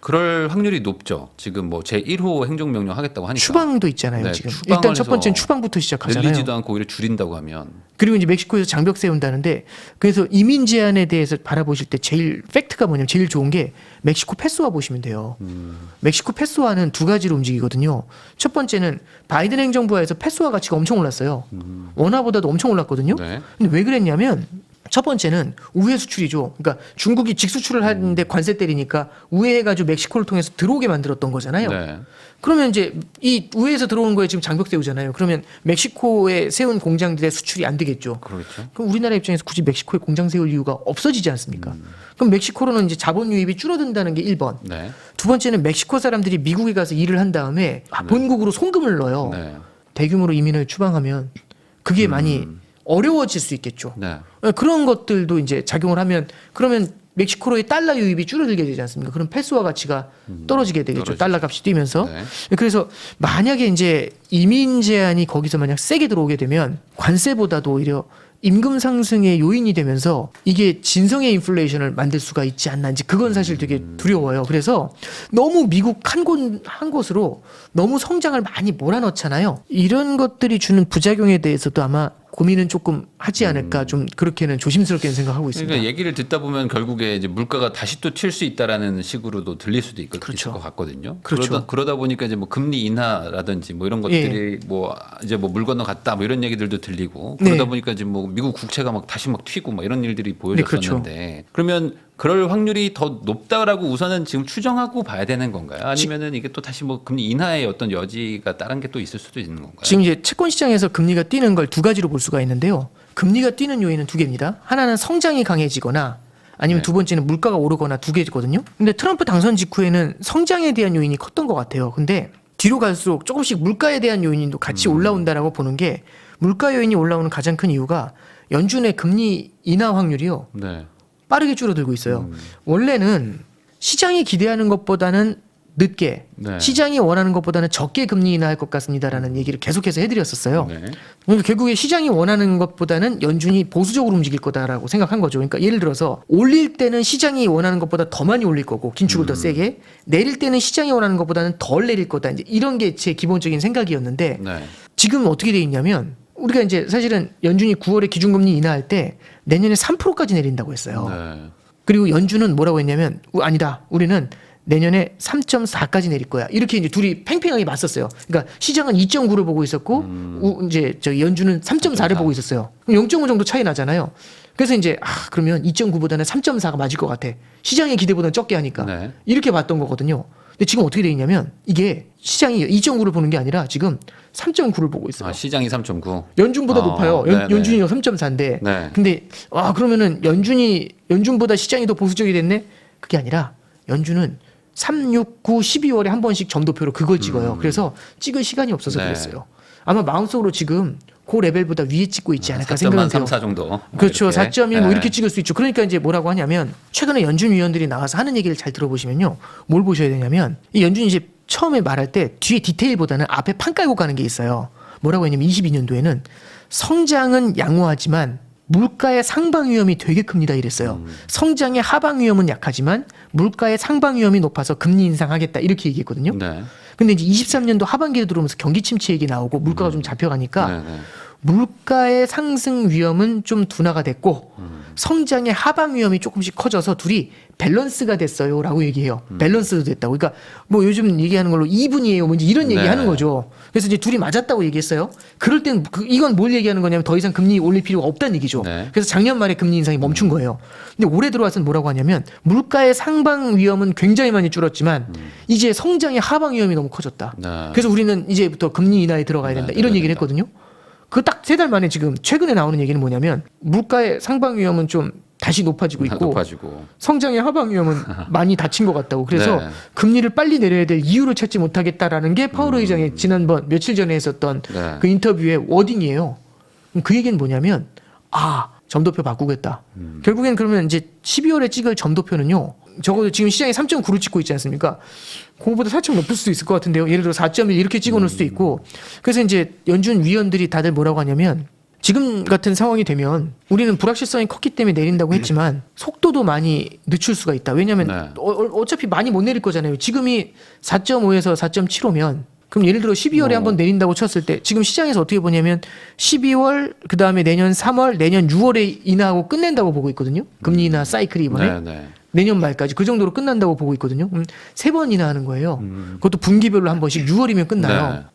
그럴 확률이 높죠. 지금 뭐 제1호 행정명령 하겠다고 하니까. 추방도 있잖아요. 네, 지금 추방을 일단 첫 해서 번째는 추방부터 시작하잖아요. 늘리지도 않고 오히려 줄인다고 하면. 그리고 이제 멕시코에서 장벽 세운다는데 그래서 이민 제한에 대해서 바라보실 때 제일 팩트가 뭐냐면 제일 좋은 게 멕시코 패스와 보시면 돼요. 멕시코 패스와는 두 가지로 움직이거든요. 첫 번째는 바이든 행정부에서 패스와 가치가 엄청 올랐어요. 원화보다도 엄청 올랐거든요. 네. 근데 왜 그랬냐면 첫 번째는 우회 수출이죠. 그러니까 중국이 직수출을 하는데 관세 때리니까 우회해가지고 멕시코를 통해서 들어오게 만들었던 거잖아요. 네. 그러면 이제 이 우회에서 들어오는 거에 지금 장벽 세우잖아요. 그러면 멕시코에 세운 공장들의 수출이 안 되겠죠. 그렇죠. 그럼 우리나라 입장에서 굳이 멕시코에 공장 세울 이유가 없어지지 않습니까? 그럼 멕시코로는 이제 자본 유입이 줄어든다는 게 1번. 네. 두 번째는 멕시코 사람들이 미국에 가서 일을 한 다음에 본국으로 송금을 넣어요. 네. 대규모로 이민을 추방하면 그게 많이 어려워질 수 있겠죠. 네. 그런 것들도 이제 작용을 하면 그러면 멕시코로의 달러 유입이 줄어들게 되지 않습니까? 그럼 페소화 가치가 떨어지게 되겠죠. 떨어지죠. 달러 값이 뛰면서. 네. 그래서 만약에 이제 이민 제한이 거기서 만약 세게 들어오게 되면 관세보다도 오히려 임금 상승의 요인이 되면서 이게 진성의 인플레이션을 만들 수가 있지 않나. 이제 그건 사실 되게 두려워요. 그래서 너무 미국 한 곳으로 너무 성장을 많이 몰아넣잖아요. 이런 것들이 주는 부작용에 대해서도 아마 고민은 조금 하지 않을까 좀 그렇게는 조심스럽게 생각하고 있습니다. 그러니까 얘기를 듣다 보면 결국에 이제 물가가 다시 또 튈 수 있다라는 식으로도 들릴 수도 있을 그렇죠. 것 같거든요. 그렇죠. 그러다 보니까 이제 뭐 금리 인하라든지 뭐 이런 것들이 뭐 이제 뭐 물 건너 갔다 뭐 이런 얘기들도 들리고 네. 그러다 보니까 이제 뭐 미국 국채가 막 다시 막 튀고 막 이런 일들이 보여졌었는데 그러면 그럴 확률이 더 높다라고 우선은 지금 추정하고 봐야 되는 건가요? 아니면은 이게 또 다시 뭐 금리 인하의 어떤 여지가 다른 게 또 있을 수도 있는 건가요? 지금 이제 채권 시장에서 금리가 뛰는 걸 두 가지로 볼 수가 있는데요. 금리가 뛰는 요인은 두 개입니다. 하나는 성장이 강해지거나 아니면 네. 두 번째는 물가가 오르거나 두 개거든요. 근데 트럼프 당선 직후에는 성장에 대한 요인이 컸던 것 같아요. 근데 뒤로 갈수록 조금씩 물가에 대한 요인도 같이 올라온다라고 보는 게 물가 요인이 올라오는 가장 큰 이유가 연준의 금리 인하 확률이요. 네. 빠르게 줄어들고 있어요. 원래는 시장이 기대하는 것보다는 늦게 네. 시장이 원하는 것보다는 적게 금리 인하할 것 같습니다라는 얘기를 계속해서 해드렸었어요. 네. 그러니까 결국에 시장이 원하는 것보다는 연준이 보수적으로 움직일 거다라고 생각한 거죠. 그러니까 예를 들어서 올릴 때는 시장이 원하는 것보다 더 많이 올릴 거고 긴축을 더 세게 내릴 때는 시장이 원하는 것보다는 덜 내릴 거다. 이제 이런 게 제 기본적인 생각이었는데 네. 지금 어떻게 돼 있냐면 우리가 이제 사실은 연준이 9월에 기준금리 인하할 때 내년에 3%까지 내린다고 했어요. 네. 그리고 연준은 뭐라고 했냐면 아니다. 우리는 내년에 3.4까지 내릴 거야. 이렇게 이제 둘이 팽팽하게 맞섰어요. 그러니까 시장은 2.9를 보고 있었고 이제 저기 연준은 3.4를 보고 있었어요. 0.5 정도 차이 나잖아요. 그래서 이제 그러면 2.9보다는 3.4가 맞을 것 같아. 시장의 기대보다는 적게 하니까. 네. 이렇게 봤던 거거든요. 근데 지금 어떻게 돼 있냐면 이게 시장이 2.9를 보는 게 아니라 지금 3.9를 보고 있어요. 시장이 3.9. 연준보다 높아요. 네네. 연준이 3.4인데. 네. 근데 그러면은 연준보다 시장이 더 보수적이 됐네? 그게 아니라 연준은 3, 6, 9, 12월에 한 번씩 점도표로 그걸 찍어요. 그래서 찍을 시간이 없어서 네. 그랬어요. 아마 마음속으로 지금 그 레벨보다 위에 찍고 있지 않을까 생각은 돼요. 4.3, 4 정도. 그렇죠. 이렇게. 4.1 뭐 네. 이렇게 찍을 수 있죠. 그러니까 이제 뭐라고 하냐면 최근에 연준 위원들이 나와서 하는 얘기를 잘 들어보시면요. 뭘 보셔야 되냐면 이 연준이 이제 처음에 말할 때 뒤에 디테일보다는 앞에 판 깔고 가는 게 있어요. 뭐라고 했냐면 22년도에는 성장은 양호하지만 물가의 상방 위험이 되게 큽니다 이랬어요. 성장의 하방 위험은 약하지만 물가의 상방 위험이 높아서 금리 인상하겠다 이렇게 얘기했거든요. 네. 근데 이제 23년도 하반기에 들어오면서 경기 침체 얘기 나오고 물가가 좀 잡혀가니까 네, 네. 물가의 상승 위험은 좀 둔화가 됐고 성장의 하방 위험이 조금씩 커져서 둘이 밸런스가 됐어요라고 얘기해요. 밸런스도 됐다고. 그러니까 뭐 요즘 얘기하는 걸로 2분이에요. 뭔지 이런 얘기 네. 하는 거죠. 그래서 이제 둘이 맞았다고 얘기했어요. 그럴 땐 이건 뭘 얘기하는 거냐면 더 이상 금리 올릴 필요가 없다는 얘기죠. 네. 그래서 작년 말에 금리 인상이 멈춘 거예요. 근데 올해 들어와서는 뭐라고 하냐면 물가의 상방 위험은 굉장히 많이 줄었지만 이제 성장의 하방 위험이 너무 커졌다. 네. 그래서 우리는 이제부터 금리 인하에 들어가야 된다. 이런 얘기를 했거든요. 그 딱 3달 만에 지금 최근에 나오는 얘기는 뭐냐면 물가의 상방 위험은 좀 다시 높아지고 있고 높아지고. 성장의 하방 위험은 많이 닫힌 것 같다고. 그래서 네. 금리를 빨리 내려야 될 이유를 찾지 못하겠다라는 게 파월 의장의 지난번 며칠 전에 했었던 네. 그 인터뷰의 워딩이에요. 그 얘기는 뭐냐면 점도표 바꾸겠다. 결국엔 그러면 이제 12월에 찍을 점도표는요. 적어도 지금 시장이 3.9를 찍고 있지 않습니까? 그거보다 살짝 높을 수도 있을 것 같은데요. 예를 들어 4.1 이렇게 찍어 놓을 수도 있고. 그래서 이제 연준 위원들이 다들 뭐라고 하냐면 지금 같은 상황이 되면 우리는 불확실성이 컸기 때문에 내린다고 했지만 속도도 많이 늦출 수가 있다. 왜냐하면 네. 어차피 많이 못 내릴 거잖아요. 지금이 4.5에서 4.75면 그럼 예를 들어 12월에 한번 내린다고 쳤을 때 지금 시장에서 어떻게 보냐면 12월 그다음에 내년 3월 내년 6월에 인하하고 끝낸다고 보고 있거든요. 금리 인하 사이클이 이번에. 네, 네. 내년 말까지 그 정도로 끝난다고 보고 있거든요. 3번 인하하는 거예요. 그것도 분기별로 한 번씩 6월이면 끝나요.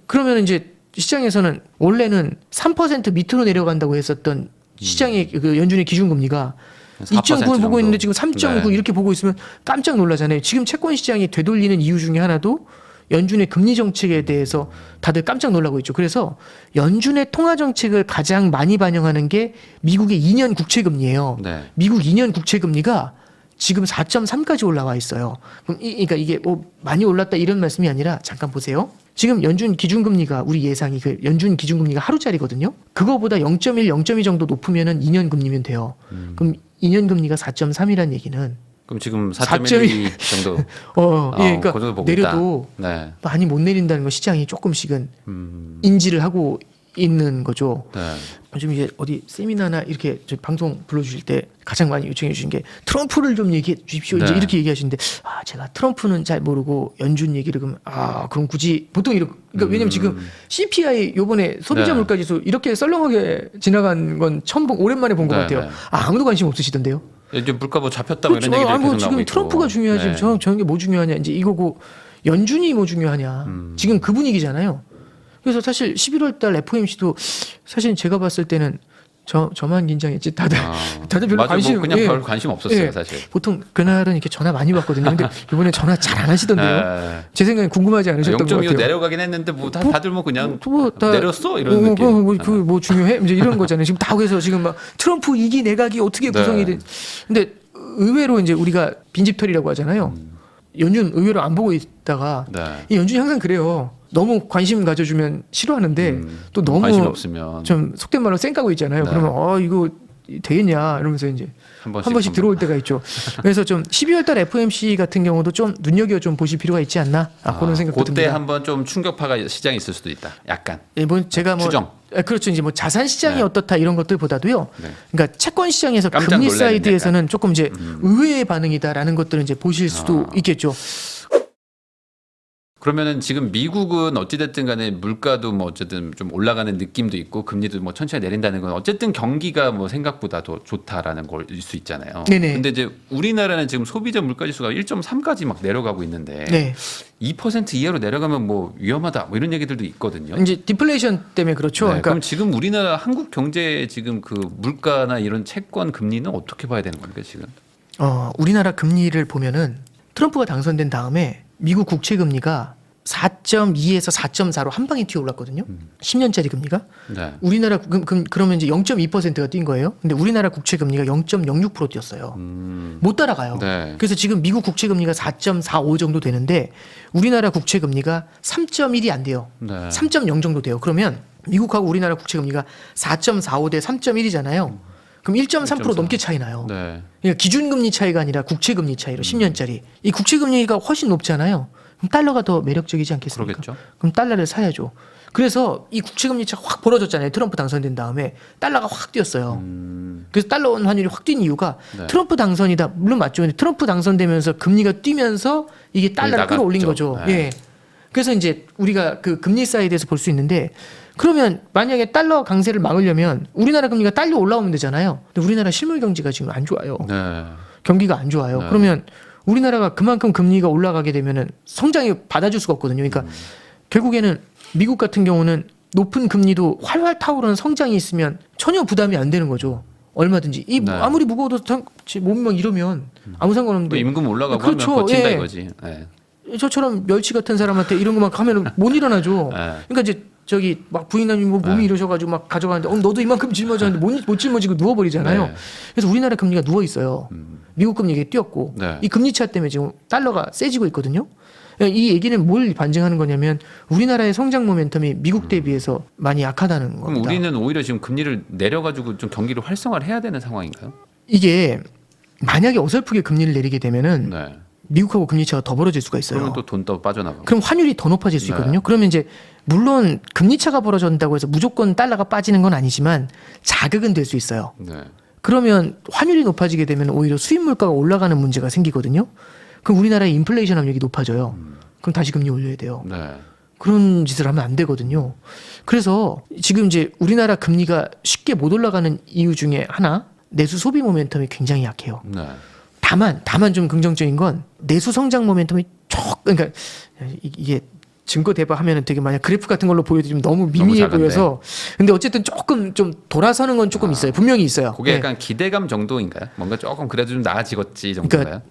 그러면 이제 시장에서는 원래는 3% 밑으로 내려간다고 했었던 시장의 그 연준의 기준금리가 2.9를 보고 정도. 있는데 지금 3.9 네. 이렇게 보고 있으면 깜짝 놀라잖아요. 지금 채권 시장이 되돌리는 이유 중에 하나도 연준의 금리 정책에 대해서 다들 깜짝 놀라고 있죠. 그래서 연준의 통화 정책을 가장 많이 반영하는 게 미국의 2년 국채 금리예요. 네. 미국 2년 국채 금리가 지금 4.3까지 올라와 있어요. 그럼 그러니까 이게 뭐 많이 올랐다 이런 말씀이 아니라 잠깐 보세요. 지금 연준 기준금리가 우리 예상이 그 연준 기준금리가 하루짜리거든요. 그거보다 0.1, 0.2 정도 높으면은 2년 금리면 돼요. 그럼 2년 금리가 4.3이라는 얘기는 그럼 지금 4.12 정도. 그러니까 그 정도 보고 내려도 있다. 네. 많이 못 내린다는 거 시장이 조금씩은 인지를 하고 있는 거죠. 네. 요즘 이제 어디 세미나나 이렇게 저 방송 불러주실 때 가장 많이 요청해 주신 게 트럼프를 좀 얘기해 주십시오. 이제 네. 이렇게 얘기하시는데 제가 트럼프는 잘 모르고 연준 얘기를 그럼 굳이 보통 이렇게 그러니까 왜냐면 지금 CPI 요번에 소비자 네. 물가지수 이렇게 썰렁하게 지나간 건 오랜만에 본 것 네, 같아요. 네. 아무도 관심 없으시던데요. 이제 물가 뭐 잡혔다고 그렇죠. 이런 얘기를 계속 나오고 지금 있고. 트럼프가 중요하지. 네. 저런 게 뭐 중요하냐 이제 이거고 연준이 뭐 중요하냐. 지금 그 분위기잖아요. 그래서 사실 11월 달 FOMC도 사실 제가 봤을 때는 저만 긴장했지 다들 별로 맞아, 관심 뭐 그냥 별 관심 없었어요 사실. 보통 그날은 이렇게 전화 많이 받거든요. 근데 이번에 전화 잘 안 하시던데요. 네. 제 생각엔 궁금하지 않으셨던 것 0.25 같아요. 내려가긴 했는데 뭐 다들 뭐 그냥 다 내렸어 이런 느낌. 뭐 중요해? 이제 이런 거잖아요. 지금 다 그래서 지금 막 트럼프 이기 내각이 어떻게 네. 구성이 돼? 근데 의외로 이제 우리가 빈집털이라고 하잖아요. 연준 의외로 안 보고 있다가 네. 이 연준이 항상 그래요. 너무 관심 가져주면 싫어하는데 또 너무 관심 없으면 좀 속된 말로 쌩까고 있잖아요. 네. 그러면 이거 되겠냐 이러면서 이제 한 한 번씩 들어올 때가 있죠. 그래서 좀 12월 달 FOMC 같은 경우도 좀 눈여겨 좀 보실 필요가 있지 않나 그런 생각도 그때 듭니다. 한번 좀 충격파가 시장에 있을 수도 있다. 약간. 제가 추정. 그렇죠. 이제 뭐 자산 시장이 네. 어떻다 이런 것들보다도요. 네. 그러니까 채권 시장에서 깜짝 금리 놀라는 사이드에서는 조금 이제 의외의 반응이다라는 것들을 이제 보실 수도 있겠죠. 그러면은 지금 미국은 어찌됐든 간에 물가도 뭐 어쨌든 좀 올라가는 느낌도 있고 금리도 뭐 천천히 내린다는 건 어쨌든 경기가 뭐 생각보다 더 좋다라는 걸일 수 있잖아요. 네네. 근데 이제 우리나라는 지금 소비자 물가 지수가 1.3까지 막 내려가고 있는데 네. 2% 이하로 내려가면 뭐 위험하다 뭐 이런 얘기들도 있거든요. 이제 디플레이션 때문에 그렇죠. 네, 그러니까 그럼 지금 우리나라 한국 경제 지금 그 물가나 이런 채권 금리는 어떻게 봐야 되는 겁니까 지금? 우리나라 금리를 보면은 트럼프가 당선된 다음에 미국 국채 금리가 4.2에서 4.4로 한 방에 튀어 올랐거든요. 10년짜리 금리가. 네. 우리나라 그러면 이제 0.2%가 뛴 거예요. 근데 우리나라 국채 금리가 0.06% 뛰었어요. 못 따라가요. 네. 그래서 지금 미국 국채 금리가 4.45 정도 되는데 우리나라 국채 금리가 3.1이 안 돼요. 네. 3.0 정도 돼요. 그러면 미국하고 우리나라 국채 금리가 4.45 대 3.1이잖아요. 그럼 1.3% 넘게 차이 나요. 네. 그러니까 기준금리 차이가 아니라 국채금리 차이로 10년짜리. 이 국채금리가 훨씬 높잖아요. 그럼 달러가 더 매력적이지 않겠습니까? 그러겠죠. 그럼 달러를 사야죠. 그래서 이 국채금리 차가 확 벌어졌잖아요. 트럼프 당선된 다음에 달러가 확 뛰었어요. 그래서 달러 원 환율이 확 뛴 이유가 네. 트럼프 당선이다. 물론 맞죠. 근데 트럼프 당선되면서 금리가 뛰면서 이게 달러를 나갔죠. 끌어올린 거죠. 네. 예. 그래서 이제 우리가 그 금리 사이드에서 볼 수 있는데 그러면 만약에 달러 강세를 막으려면 우리나라 금리가 딸려 올라오면 되잖아요. 근데 우리나라 실물 경제가 지금 안 좋아요. 네. 경기가 안 좋아요. 네. 그러면 우리나라가 그만큼 금리가 올라가게 되면은 성장이 받아줄 수가 없거든요. 그러니까 결국에는 미국 같은 경우는 높은 금리도 활활 타오르는 성장이 있으면 전혀 부담이 안 되는 거죠. 얼마든지 이 네. 아무리 무거워도 몸이 막 이러면 아무 또 상관없는데 임금 올라가고 그렇죠. 하면 버틴다 예. 이거지. 네. 저처럼 멸치 같은 사람한테 이런 거만 하면은 못 일어나죠. 네. 그러니까 이제 저기 막 부인남이 뭐 몸이 네. 이러셔가지고 막 가져가는데 너도 이만큼 짊어졌는데 못 짊어지고 누워버리잖아요. 네. 그래서 우리나라 금리가 누워 있어요. 미국 금리 이게 뛰었고 네. 이 금리 차 때문에 지금 달러가 세지고 있거든요. 이 얘기는 뭘 반증하는 거냐면 우리나라의 성장 모멘텀이 미국 대비해서 많이 약하다는 그럼 겁니다. 우리는 오히려 지금 금리를 내려가지고 좀 경기를 활성화를 해야 되는 상황인가요? 이게 만약에 어설프게 금리를 내리게 되면은 네. 미국하고 금리 차가 더 벌어질 수가 있어요. 그러면 또 돈 더 빠져나가고. 그럼 환율이 더 높아질 수 네. 있거든요. 그러면 이제 물론 금리 차가 벌어진다고 해서 무조건 달러가 빠지는 건 아니지만 자극은 될 수 있어요. 네. 그러면 환율이 높아지게 되면 오히려 수입 물가가 올라가는 문제가 생기거든요. 그럼 우리나라의 인플레이션 압력이 높아져요. 그럼 다시 금리 올려야 돼요. 네. 그런 짓을 하면 안 되거든요. 그래서 지금 이제 우리나라 금리가 쉽게 못 올라가는 이유 중에 하나 내수 소비 모멘텀이 굉장히 약해요. 네. 다만 좀 긍정적인 건 내수 성장 모멘텀이 그러니까 이게 증거 대박하면은 되게 만약 그래프 같은 걸로 보여드리면 너무 미미해 작은데. 보여서 근데 어쨌든 조금 좀 돌아서는 건 조금 있어요. 분명히 있어요. 그게 네. 약간 기대감 정도인가요? 뭔가 조금 그래도 좀 나아지겠지 정도인가요?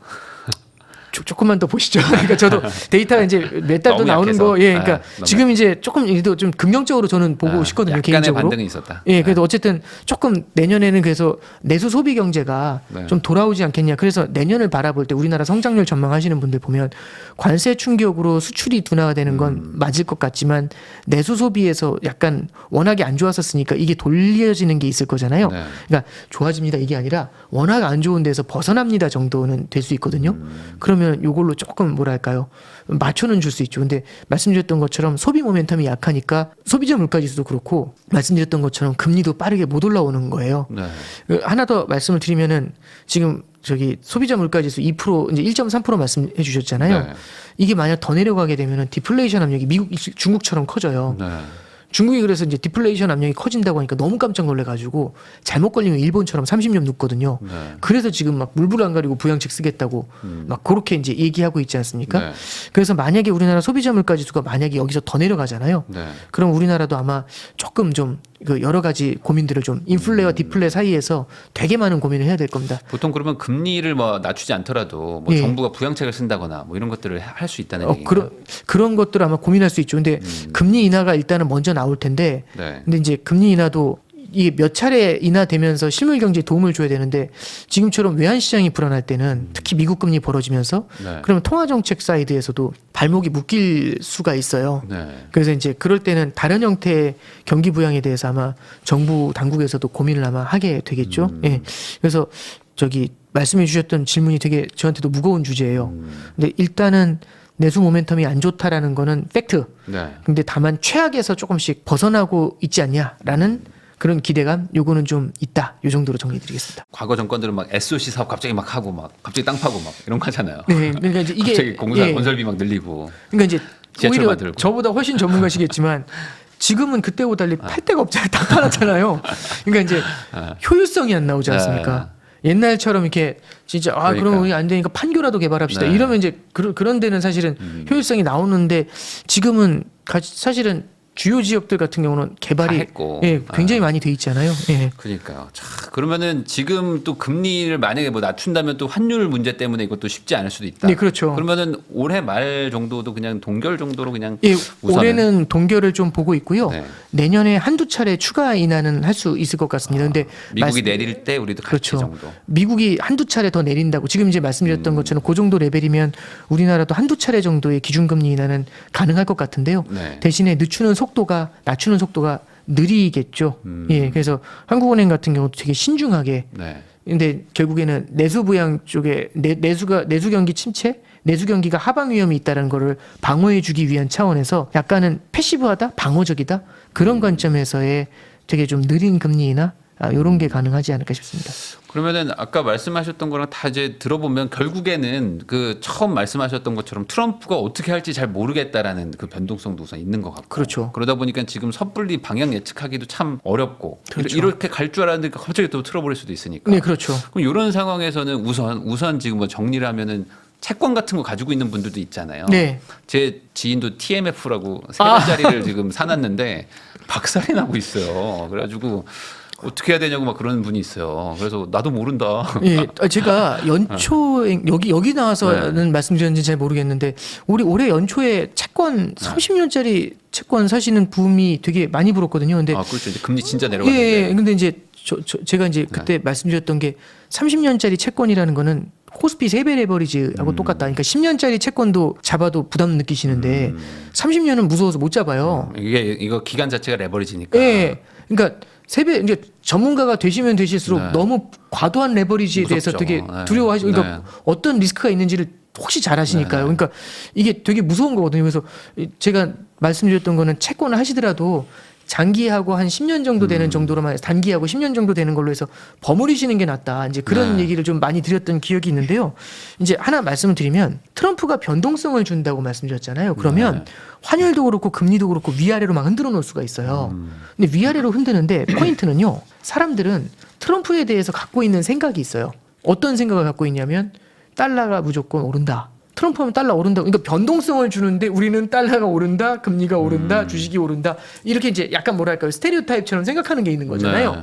조금만 더 보시죠. 그러니까 저도 데이터가 이제 몇 달 더 너무 나오는 약해서. 거, 예, 그러니까 아, 너무 지금 이제 조금 그래도 좀 긍정적으로 저는 보고 싶거든요. 약간의 개인적으로. 반등이 있었다. 예, 그래도 어쨌든 조금 내년에는 그래서 내수 소비 경제가 네. 좀 돌아오지 않겠냐. 그래서 내년을 바라볼 때 우리나라 성장률 전망하시는 분들 보면 관세 충격으로 수출이 둔화가 되는 건 맞을 것 같지만 내수 소비에서 약간 워낙에 안 좋았었으니까 이게 돌려지는 게 있을 거잖아요. 네. 그러니까 좋아집니다 이게 아니라 워낙 안 좋은 데서 벗어납니다 정도는 될 수 있거든요. 그러면 이걸로 조금 뭐랄까요 맞춰는 줄 수 있죠. 근데 말씀드렸던 것처럼 소비 모멘텀이 약하니까 소비자 물가지수도 그렇고 말씀드렸던 것처럼 금리도 빠르게 못 올라오는 거예요. 네. 하나 더 말씀을 드리면은 지금 저기 소비자 물가지수 2% 이제 1.3% 말씀해 주셨잖아요. 네. 이게 만약 더 내려가게 되면은 디플레이션 압력이 미국 중국처럼 커져요. 네. 중국이 그래서 이제 디플레이션 압력이 커진다고 하니까 너무 깜짝 놀래가지고 잘못 걸리면 일본처럼 30년 눕거든요. 네. 그래서 지금 막 물불 안 가리고 부양책 쓰겠다고 막 그렇게 이제 얘기하고 있지 않습니까? 네. 그래서 만약에 우리나라 소비자 물가지수가 만약에 여기서 더 내려가잖아요. 네. 그럼 우리나라도 아마 조금 좀 그 여러 가지 고민들을 좀 인플레와 디플레 사이에서 되게 많은 고민을 해야 될 겁니다. 보통 그러면 금리를 뭐 낮추지 않더라도 뭐 예. 정부가 부양책을 쓴다거나 뭐 이런 것들을 할 수 있다는 얘기인가요? 그런 것들 아마 고민할 수 있죠. 근데 금리 인하가 일단은 먼저 나올 텐데 네. 근데 이제 금리 인하도 이게 몇 차례 인하되면서 실물 경제에 도움을 줘야 되는데 지금처럼 외환 시장이 불안할 때는 특히 미국 금리 벌어지면서 네. 그러면 통화 정책 사이드에서도 발목이 묶일 수가 있어요. 네. 그래서 이제 그럴 때는 다른 형태의 경기 부양에 대해서 아마 정부 당국에서도 고민을 아마 하게 되겠죠. 예. 그래서 저기 말씀해 주셨던 질문이 되게 저한테도 무거운 주제예요. 근데 일단은 내수 모멘텀이 안 좋다라는 거는 팩트. 네. 근데 다만 최악에서 조금씩 벗어나고 있지 않냐라는 그런 기대감 요거는 좀 있다. 요 정도로 정리해 드리겠습니다. 과거 정권들은 막 SOC 사업 갑자기 막 하고 막 갑자기 땅 파고 막 이런 거 하잖아요. 네. 그러니까 이제 이게 갑자기 공사 예. 건설비 막 늘리고. 그러니까 이제 지하철 오히려 만들고. 저보다 훨씬 전문가시겠지만 지금은 그때보다 달리 팔 데가 없잖아요. 다 팔았잖아요. 그러니까 이제 효율성이 안 나오지 않습니까? 옛날처럼 이렇게 진짜 그러니까. 그럼 우리 안 되니까 판교라도 개발합시다. 네. 이러면 이제 그런 데는 사실은 효율성이 나오는데 지금은 사실은 주요 지역들 같은 경우는 개발이 다 했고. 예, 굉장히 많이 돼 있잖아요. 예. 그러니까요. 자, 그러면은 지금 또 금리를 만약에 뭐 낮춘다면 또 환율 문제 때문에 이것도 쉽지 않을 수도 있다. 네, 그렇죠. 그러면은 올해 말 정도도 그냥 동결 정도로 그냥 예, 우선은. 올해는 동결을 좀 보고 있고요. 네. 내년에 한두 차례 추가 인하는 할 수 있을 것 같습니다. 근데 미국이 내릴 때 우리도 같이 그렇죠. 정도. 미국이 한두 차례 더 내린다고 지금 이제 말씀드렸던 것처럼 그 정도 레벨이면 우리나라도 한두 차례 정도의 기준금리 인하는 가능할 것 같은데요. 네. 대신에 낮추는 속도가 느리겠죠. 예, 그래서 한국은행 같은 경우도 되게 신중하게. 네. 근데 결국에는 내수 부양 쪽에 내수 경기 침체, 내수 경기가 하방 위험이 있다는 거를 방어해주기 위한 차원에서 약간은 패시브하다, 방어적이다 그런 관점에서의 되게 좀 느린 금리 인하 이런 게 가능하지 않을까 싶습니다. 그러면은 아까 말씀하셨던 거랑 다 이제 들어보면 결국에는 그 처음 말씀하셨던 것처럼 트럼프가 어떻게 할지 잘 모르겠다라는 그 변동성도 우선 있는 것 같고. 그렇죠. 그러다 보니까 지금 섣불리 방향 예측하기도 참 어렵고. 그렇죠. 이렇게 갈 줄 알았는데 갑자기 또 틀어버릴 수도 있으니까. 네, 그렇죠. 그럼 이런 상황에서는 우선 지금 뭐 정리를 하면은 채권 같은 거 가지고 있는 분들도 있잖아요. 네. 제 지인도 TMF라고 3달짜리를 지금 사놨는데 박살이 나고 있어요. 그래가지고 어떻게 해야 되냐고 막 그러는 분이 있어요. 그래서 나도 모른다. 예, 제가 연초에 여기 나와서는 말씀드렸는지 잘 모르겠는데 우리 올해 연초에 채권 30년짜리 채권 사시는 붐이 되게 많이 불었거든요. 근데 아, 그렇죠. 이제 금리 진짜 내려갔는데. 예, 근데 이제 제가 이제 그때 말씀드렸던 게 30년짜리 채권이라는 거는 코스피 3배 레버리지하고 똑같다. 그러니까 10년짜리 채권도 잡아도 부담 느끼시는데 30년은 무서워서 못 잡아요. 이거 기간 자체가 레버리지니까. 예. 그러니까 3배 이제 전문가가 되시면 되실수록 네. 너무 과도한 레버리지에 대해서 무섭죠. 되게 네. 두려워하시고 그러니까 네. 어떤 리스크가 있는지를 혹시 잘 아시니까요. 네. 그러니까 이게 되게 무서운 거거든요. 그래서 제가 말씀드렸던 거는 채권을 하시더라도 장기하고 한 10년 정도 되는 정도로만 단기하고 10년 정도 되는 걸로 해서 버무리시는 게 낫다. 이제 그런 네. 얘기를 좀 많이 드렸던 기억이 있는데요. 이제 하나 말씀을 드리면 트럼프가 변동성을 준다고 말씀드렸잖아요. 그러면 환율도 그렇고 금리도 그렇고 위아래로 막 흔들어 놓을 수가 있어요. 근데 위아래로 흔드는데 포인트는요. 사람들은 트럼프에 대해서 갖고 있는 생각이 있어요. 어떤 생각을 갖고 있냐면 달러가 무조건 오른다. 트럼프 하면 달러 오른다. 그러니까 변동성을 주는데 우리는 달러가 오른다, 금리가 오른다, 주식이 오른다. 이렇게 이제 약간 뭐랄까요. 스테레오타입처럼 생각하는 게 있는 거잖아요. 네.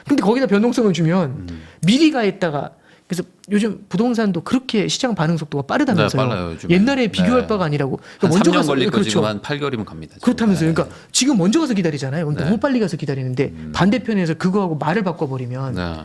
근데 거기다 변동성을 주면 미리 가했다가 그래서 요즘 부동산도 그렇게 시장 반응 속도가 빠르다면서요. 네, 빨라요, 요즘에. 옛날에 비교할 네. 바가 아니라고. 한 먼저 3년 가서 걸릴 거 그렇죠. 지금 한 8개월이면 갑니다. 지금. 그렇다면서요. 네. 그러니까 지금 먼저 가서 기다리잖아요. 그럼 네. 너무 빨리 가서 기다리는데 반대편에서 그거하고 말을 바꿔버리면 네.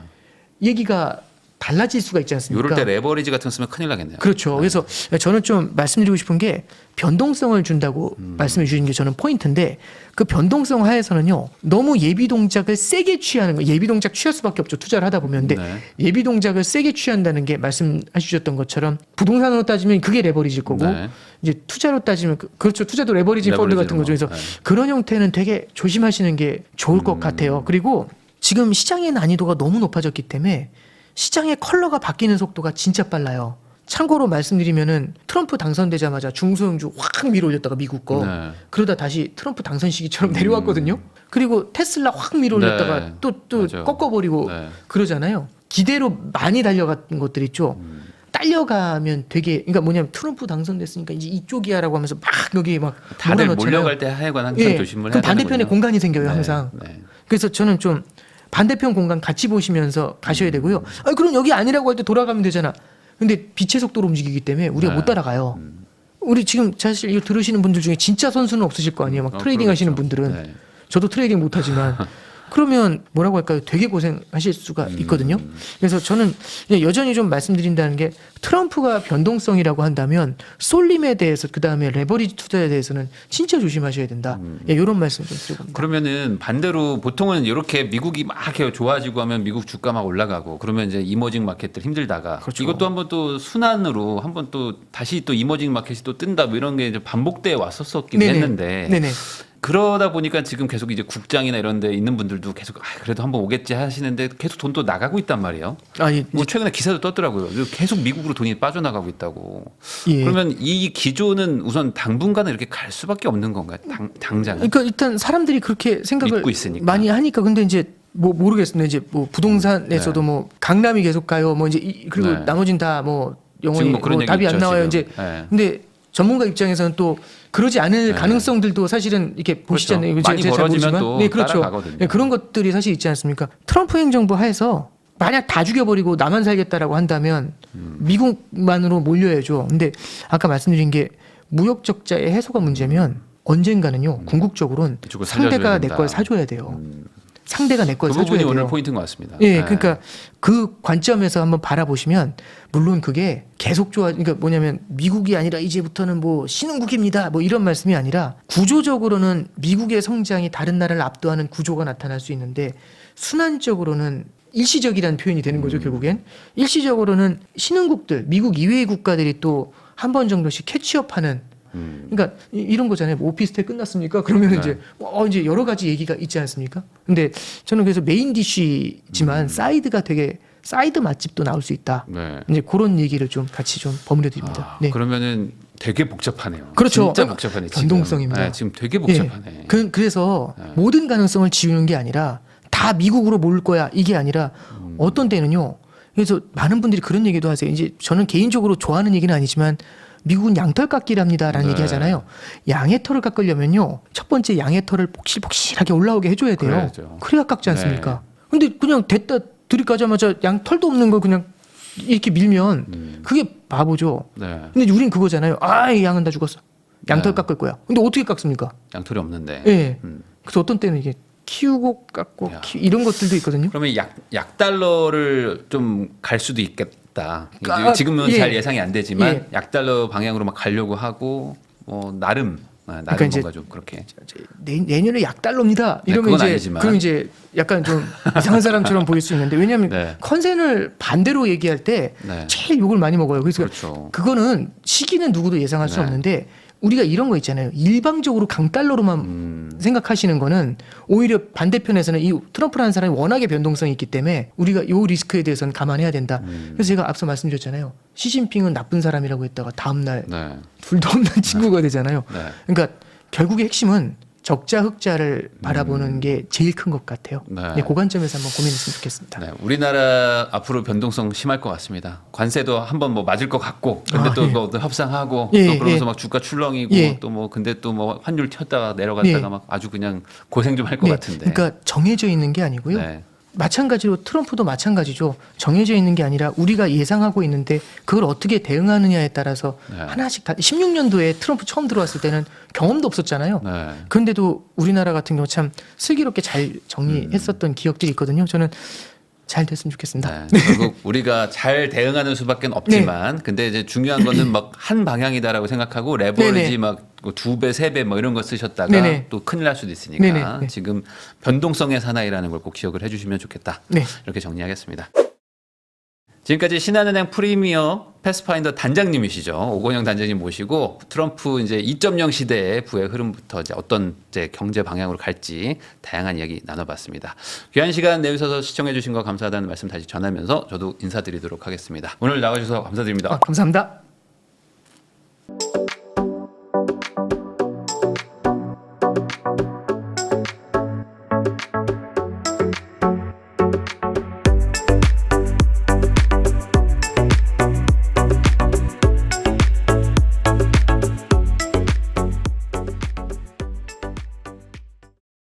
얘기가 달라질 수가 있지 않습니까? 이럴 때 레버리지 같은 거 쓰면 큰일 나겠네요. 그렇죠. 그래서 저는 좀 말씀드리고 싶은 게 변동성을 준다고 말씀해 주신 게 저는 포인트인데 그 변동성 하에서는요 너무 예비 동작을 세게 취하는 거 예비 동작 취할 수밖에 없죠. 투자를 하다 보면. 근데 네. 예비 동작을 세게 취한다는 게 말씀해 주셨던 것처럼 부동산으로 따지면 그게 레버리지일 거고 네. 이제 투자로 따지면 그렇죠. 투자도 레버리지 펀드 같은 거죠. 그래서 네. 그런 형태는 되게 조심하시는 게 좋을 것 같아요. 그리고 지금 시장의 난이도가 너무 높아졌기 때문에 시장의 컬러가 바뀌는 속도가 진짜 빨라요. 참고로 말씀드리면은 트럼프 당선되자마자 중소형주 확 밀어올렸다가 미국 거 네. 그러다 다시 트럼프 당선 시기처럼 내려왔거든요. 그리고 테슬라 확 밀어올렸다가 네. 또 맞아요. 꺾어버리고 네. 그러잖아요. 기대로 많이 달려간 것들 있죠. 딸려가면 되게 그러니까 뭐냐면 트럼프 당선됐으니까 이제 이쪽이야라고 하면서 막 여기 막 다들 몰아넣잖아요. 몰려갈 때 하여간 항상 예. 조심을 해야 그럼 반대편에 되는군요. 공간이 생겨요 네. 항상. 네. 그래서 저는 좀 반대편 공간 같이 보시면서 가셔야 되고요. 그럼 여기 아니라고 할 때 돌아가면 되잖아. 근데 빛의 속도로 움직이기 때문에 우리가 네. 못 따라가요. 우리 지금 사실 이거 들으시는 분들 중에 진짜 선수는 없으실 거 아니에요. 막 트레이딩 하시는 그렇겠죠. 분들은. 네. 저도 트레이딩 못 하지만 그러면 뭐라고 할까요? 되게 고생하실 수가 있거든요. 그래서 저는 여전히 좀 말씀드린다는 게 트럼프가 변동성이라고 한다면 쏠림에 대해서 그다음에 레버리지 투자에 대해서는 진짜 조심하셔야 된다. 이런 말씀 좀 드려봅니다. 그러면은 반대로 보통은 이렇게 미국이 막 이렇게 좋아지고 하면 미국 주가 막 올라가고 그러면 이제 이머징 마켓들 힘들다가 그렇죠. 이것도 한번 또 순환으로 한번 또 다시 또 이머징 마켓이 또 뜬다 뭐 이런 게 이제 반복돼 왔었었긴 네네. 했는데 네네. 그러다 보니까 지금 계속 이제 국장이나 이런 데 있는 분들도 계속 그래도 한번 오겠지 하시는데 계속 돈도 나가고 있단 말이에요. 뭐 최근에 기사도 떴더라고요. 계속 미국으로 돈이 빠져나가고 있다고. 예. 그러면 이 기조는 우선 당분간은 이렇게 갈 수밖에 없는 건가요? 당장. 그러니까 일단 사람들이 그렇게 생각을 믿고 있으니까. 많이 하니까 근데 이제 뭐 모르겠습니다. 이제 뭐 부동산에서도 뭐 강남이 계속 가요. 뭐 이제 그리고 네. 나머진 다 뭐 영원히 지금 뭐 그런 얘기 답이 안 있죠, 나와요. 지금. 이제 네. 근데 전문가 입장에서는 또 그러지 않을 가능성들도 사실은 이렇게 보시잖아요. 그렇죠. 많이 제가 잘 벌어지면 모르지만. 또 네, 그렇죠. 따라가거든요. 네, 그런 것들이 사실 있지 않습니까? 트럼프 행정부 하에서 만약 다 죽여버리고 나만 살겠다라고 한다면 미국만으로 몰려야죠. 근데 아까 말씀드린 게 무역 적자의 해소가 문제면 언젠가는요 궁극적으로는 이쪽을 상대가 살려줘야 내 된다. 걸 사줘야 돼요. 상대가 내 걸 그 사줘야 부분이 돼요. 오늘 포인트인 것 같습니다. 예, 네. 그러니까 그 관점에서 한번 바라보시면 물론 그게 계속 그러니까 뭐냐면 미국이 아니라 이제부터는 뭐 신흥국입니다. 뭐 이런 말씀이 아니라 구조적으로는 미국의 성장이 다른 나라를 압도하는 구조가 나타날 수 있는데 순환적으로는 일시적이라는 표현이 되는 거죠, 결국엔. 일시적으로는 신흥국들, 미국 이외의 국가들이 또 한 번 정도씩 캐치업하는 그러니까 이런 거잖아요. 뭐 오피스텔 끝났습니까? 그러면 네. 이제 여러 가지 얘기가 있지 않습니까? 근데 저는 그래서 메인 디쉬지만 사이드가 되게 사이드 맛집도 나올 수 있다. 네. 이제 그런 얘기를 좀 같이 좀 버무려 드립니다. 네. 그러면은 되게 복잡하네요. 그렇죠. 진짜 복잡하네. 지금. 변동성입니다. 네, 지금 되게 복잡하네. 그래서 모든 가능성을 지우는 게 아니라 다 미국으로 몰 거야 이게 아니라 어떤 때는요. 그래서 많은 분들이 그런 얘기도 하세요. 이제 저는 개인적으로 좋아하는 얘기는 아니지만 미국은 양털 깎기랍니다라는 네. 얘기 하잖아요. 양의 털을 깎으려면요. 첫 번째 양의 털을 복실복실하게 올라오게 해줘야 돼요. 그래야죠. 그래야 깎지 않습니까? 근데 그냥 됐다 들이까자마자 양 털도 없는 걸 그냥 이렇게 밀면 그게 바보죠. 네. 근데 우린 그거잖아요. 이 양은 다 죽었어. 양털 네. 깎을 거야. 근데 어떻게 깎습니까? 양털이 없는데. 예. 그래서 어떤 때는 이게 키우고 깎고 야. 이런 것들도 있거든요. 그러면 약 달러를 좀 갈 수도 있겠다. 지금은 예. 잘 예상이 안 되지만 예. 약 달러 방향으로 막 가려고 하고 나름 그러니까 이제 뭔가 좀 그렇게. 내년에 약달러입니다. 네, 이러면 그건 이제 아니지만. 그럼 이제 약간 좀 이상한 사람처럼 보일 수 있는데 왜냐하면 네. 컨센을 반대로 얘기할 때 네. 제일 욕을 많이 먹어요. 그래서 그렇죠. 그거는 시기는 누구도 예상할 수 네. 없는데 우리가 이런 거 있잖아요. 일방적으로 강달러로만 생각하시는 거는 오히려 반대편에서는 이 트럼프라는 사람이 워낙에 변동성이 있기 때문에 우리가 이 리스크에 대해서는 감안해야 된다. 그래서 제가 앞서 말씀드렸잖아요. 시진핑은 나쁜 사람이라고 했다가 다음날 네. 둘도 없는 친구가 되잖아요. 네. 그러니까 결국의 핵심은 적자 흑자를 바라보는 게 제일 큰 것 같아요. 네. 네, 그 관점에서 한번 고민했으면 좋겠습니다. 네, 우리나라 앞으로 변동성 심할 것 같습니다. 관세도 한번 뭐 맞을 것 같고, 근데 또 예. 뭐 협상하고, 예, 또 그러면서 예. 막 주가 출렁이고, 예. 또 뭐 근데 또 뭐 환율 튀었다가 내려갔다가 예. 막 아주 그냥 고생 좀 할 것 같은데. 그러니까 정해져 있는 게 아니고요. 네. 마찬가지로 트럼프도 마찬가지죠. 정해져 있는 게 아니라 우리가 예상하고 있는데 그걸 어떻게 대응하느냐에 따라서 네. 하나씩 다 16년도에 트럼프 처음 들어왔을 때는 경험도 없었잖아요. 네. 그런데도 우리나라 같은 경우 참 슬기롭게 잘 정리했었던 기억들이 있거든요. 저는 잘 됐으면 좋겠습니다. 네, 결국 우리가 잘 대응하는 수밖에 없지만, 근데 이제 중요한 거는 막 한 방향이다라고 생각하고 레버리지 네네. 막 2배, 3배 뭐 이런 거 쓰셨다가 네네. 또 큰일 날 수도 있으니까 네네. 지금 변동성의 사나이라는 걸 꼭 기억을 해주시면 좋겠다. 네. 이렇게 정리하겠습니다. 지금까지 신한은행 프리미어 패스파인더 단장님이시죠. 오건영 단장님 모시고 트럼프 이제 2.0 시대의 부의 흐름부터 이제 어떤 이제 경제 방향으로 갈지 다양한 이야기 나눠봤습니다. 귀한 시간 내주셔서 시청해주신 거 감사하다는 말씀 다시 전하면서 저도 인사드리도록 하겠습니다. 오늘 나와주셔서 감사드립니다. 감사합니다.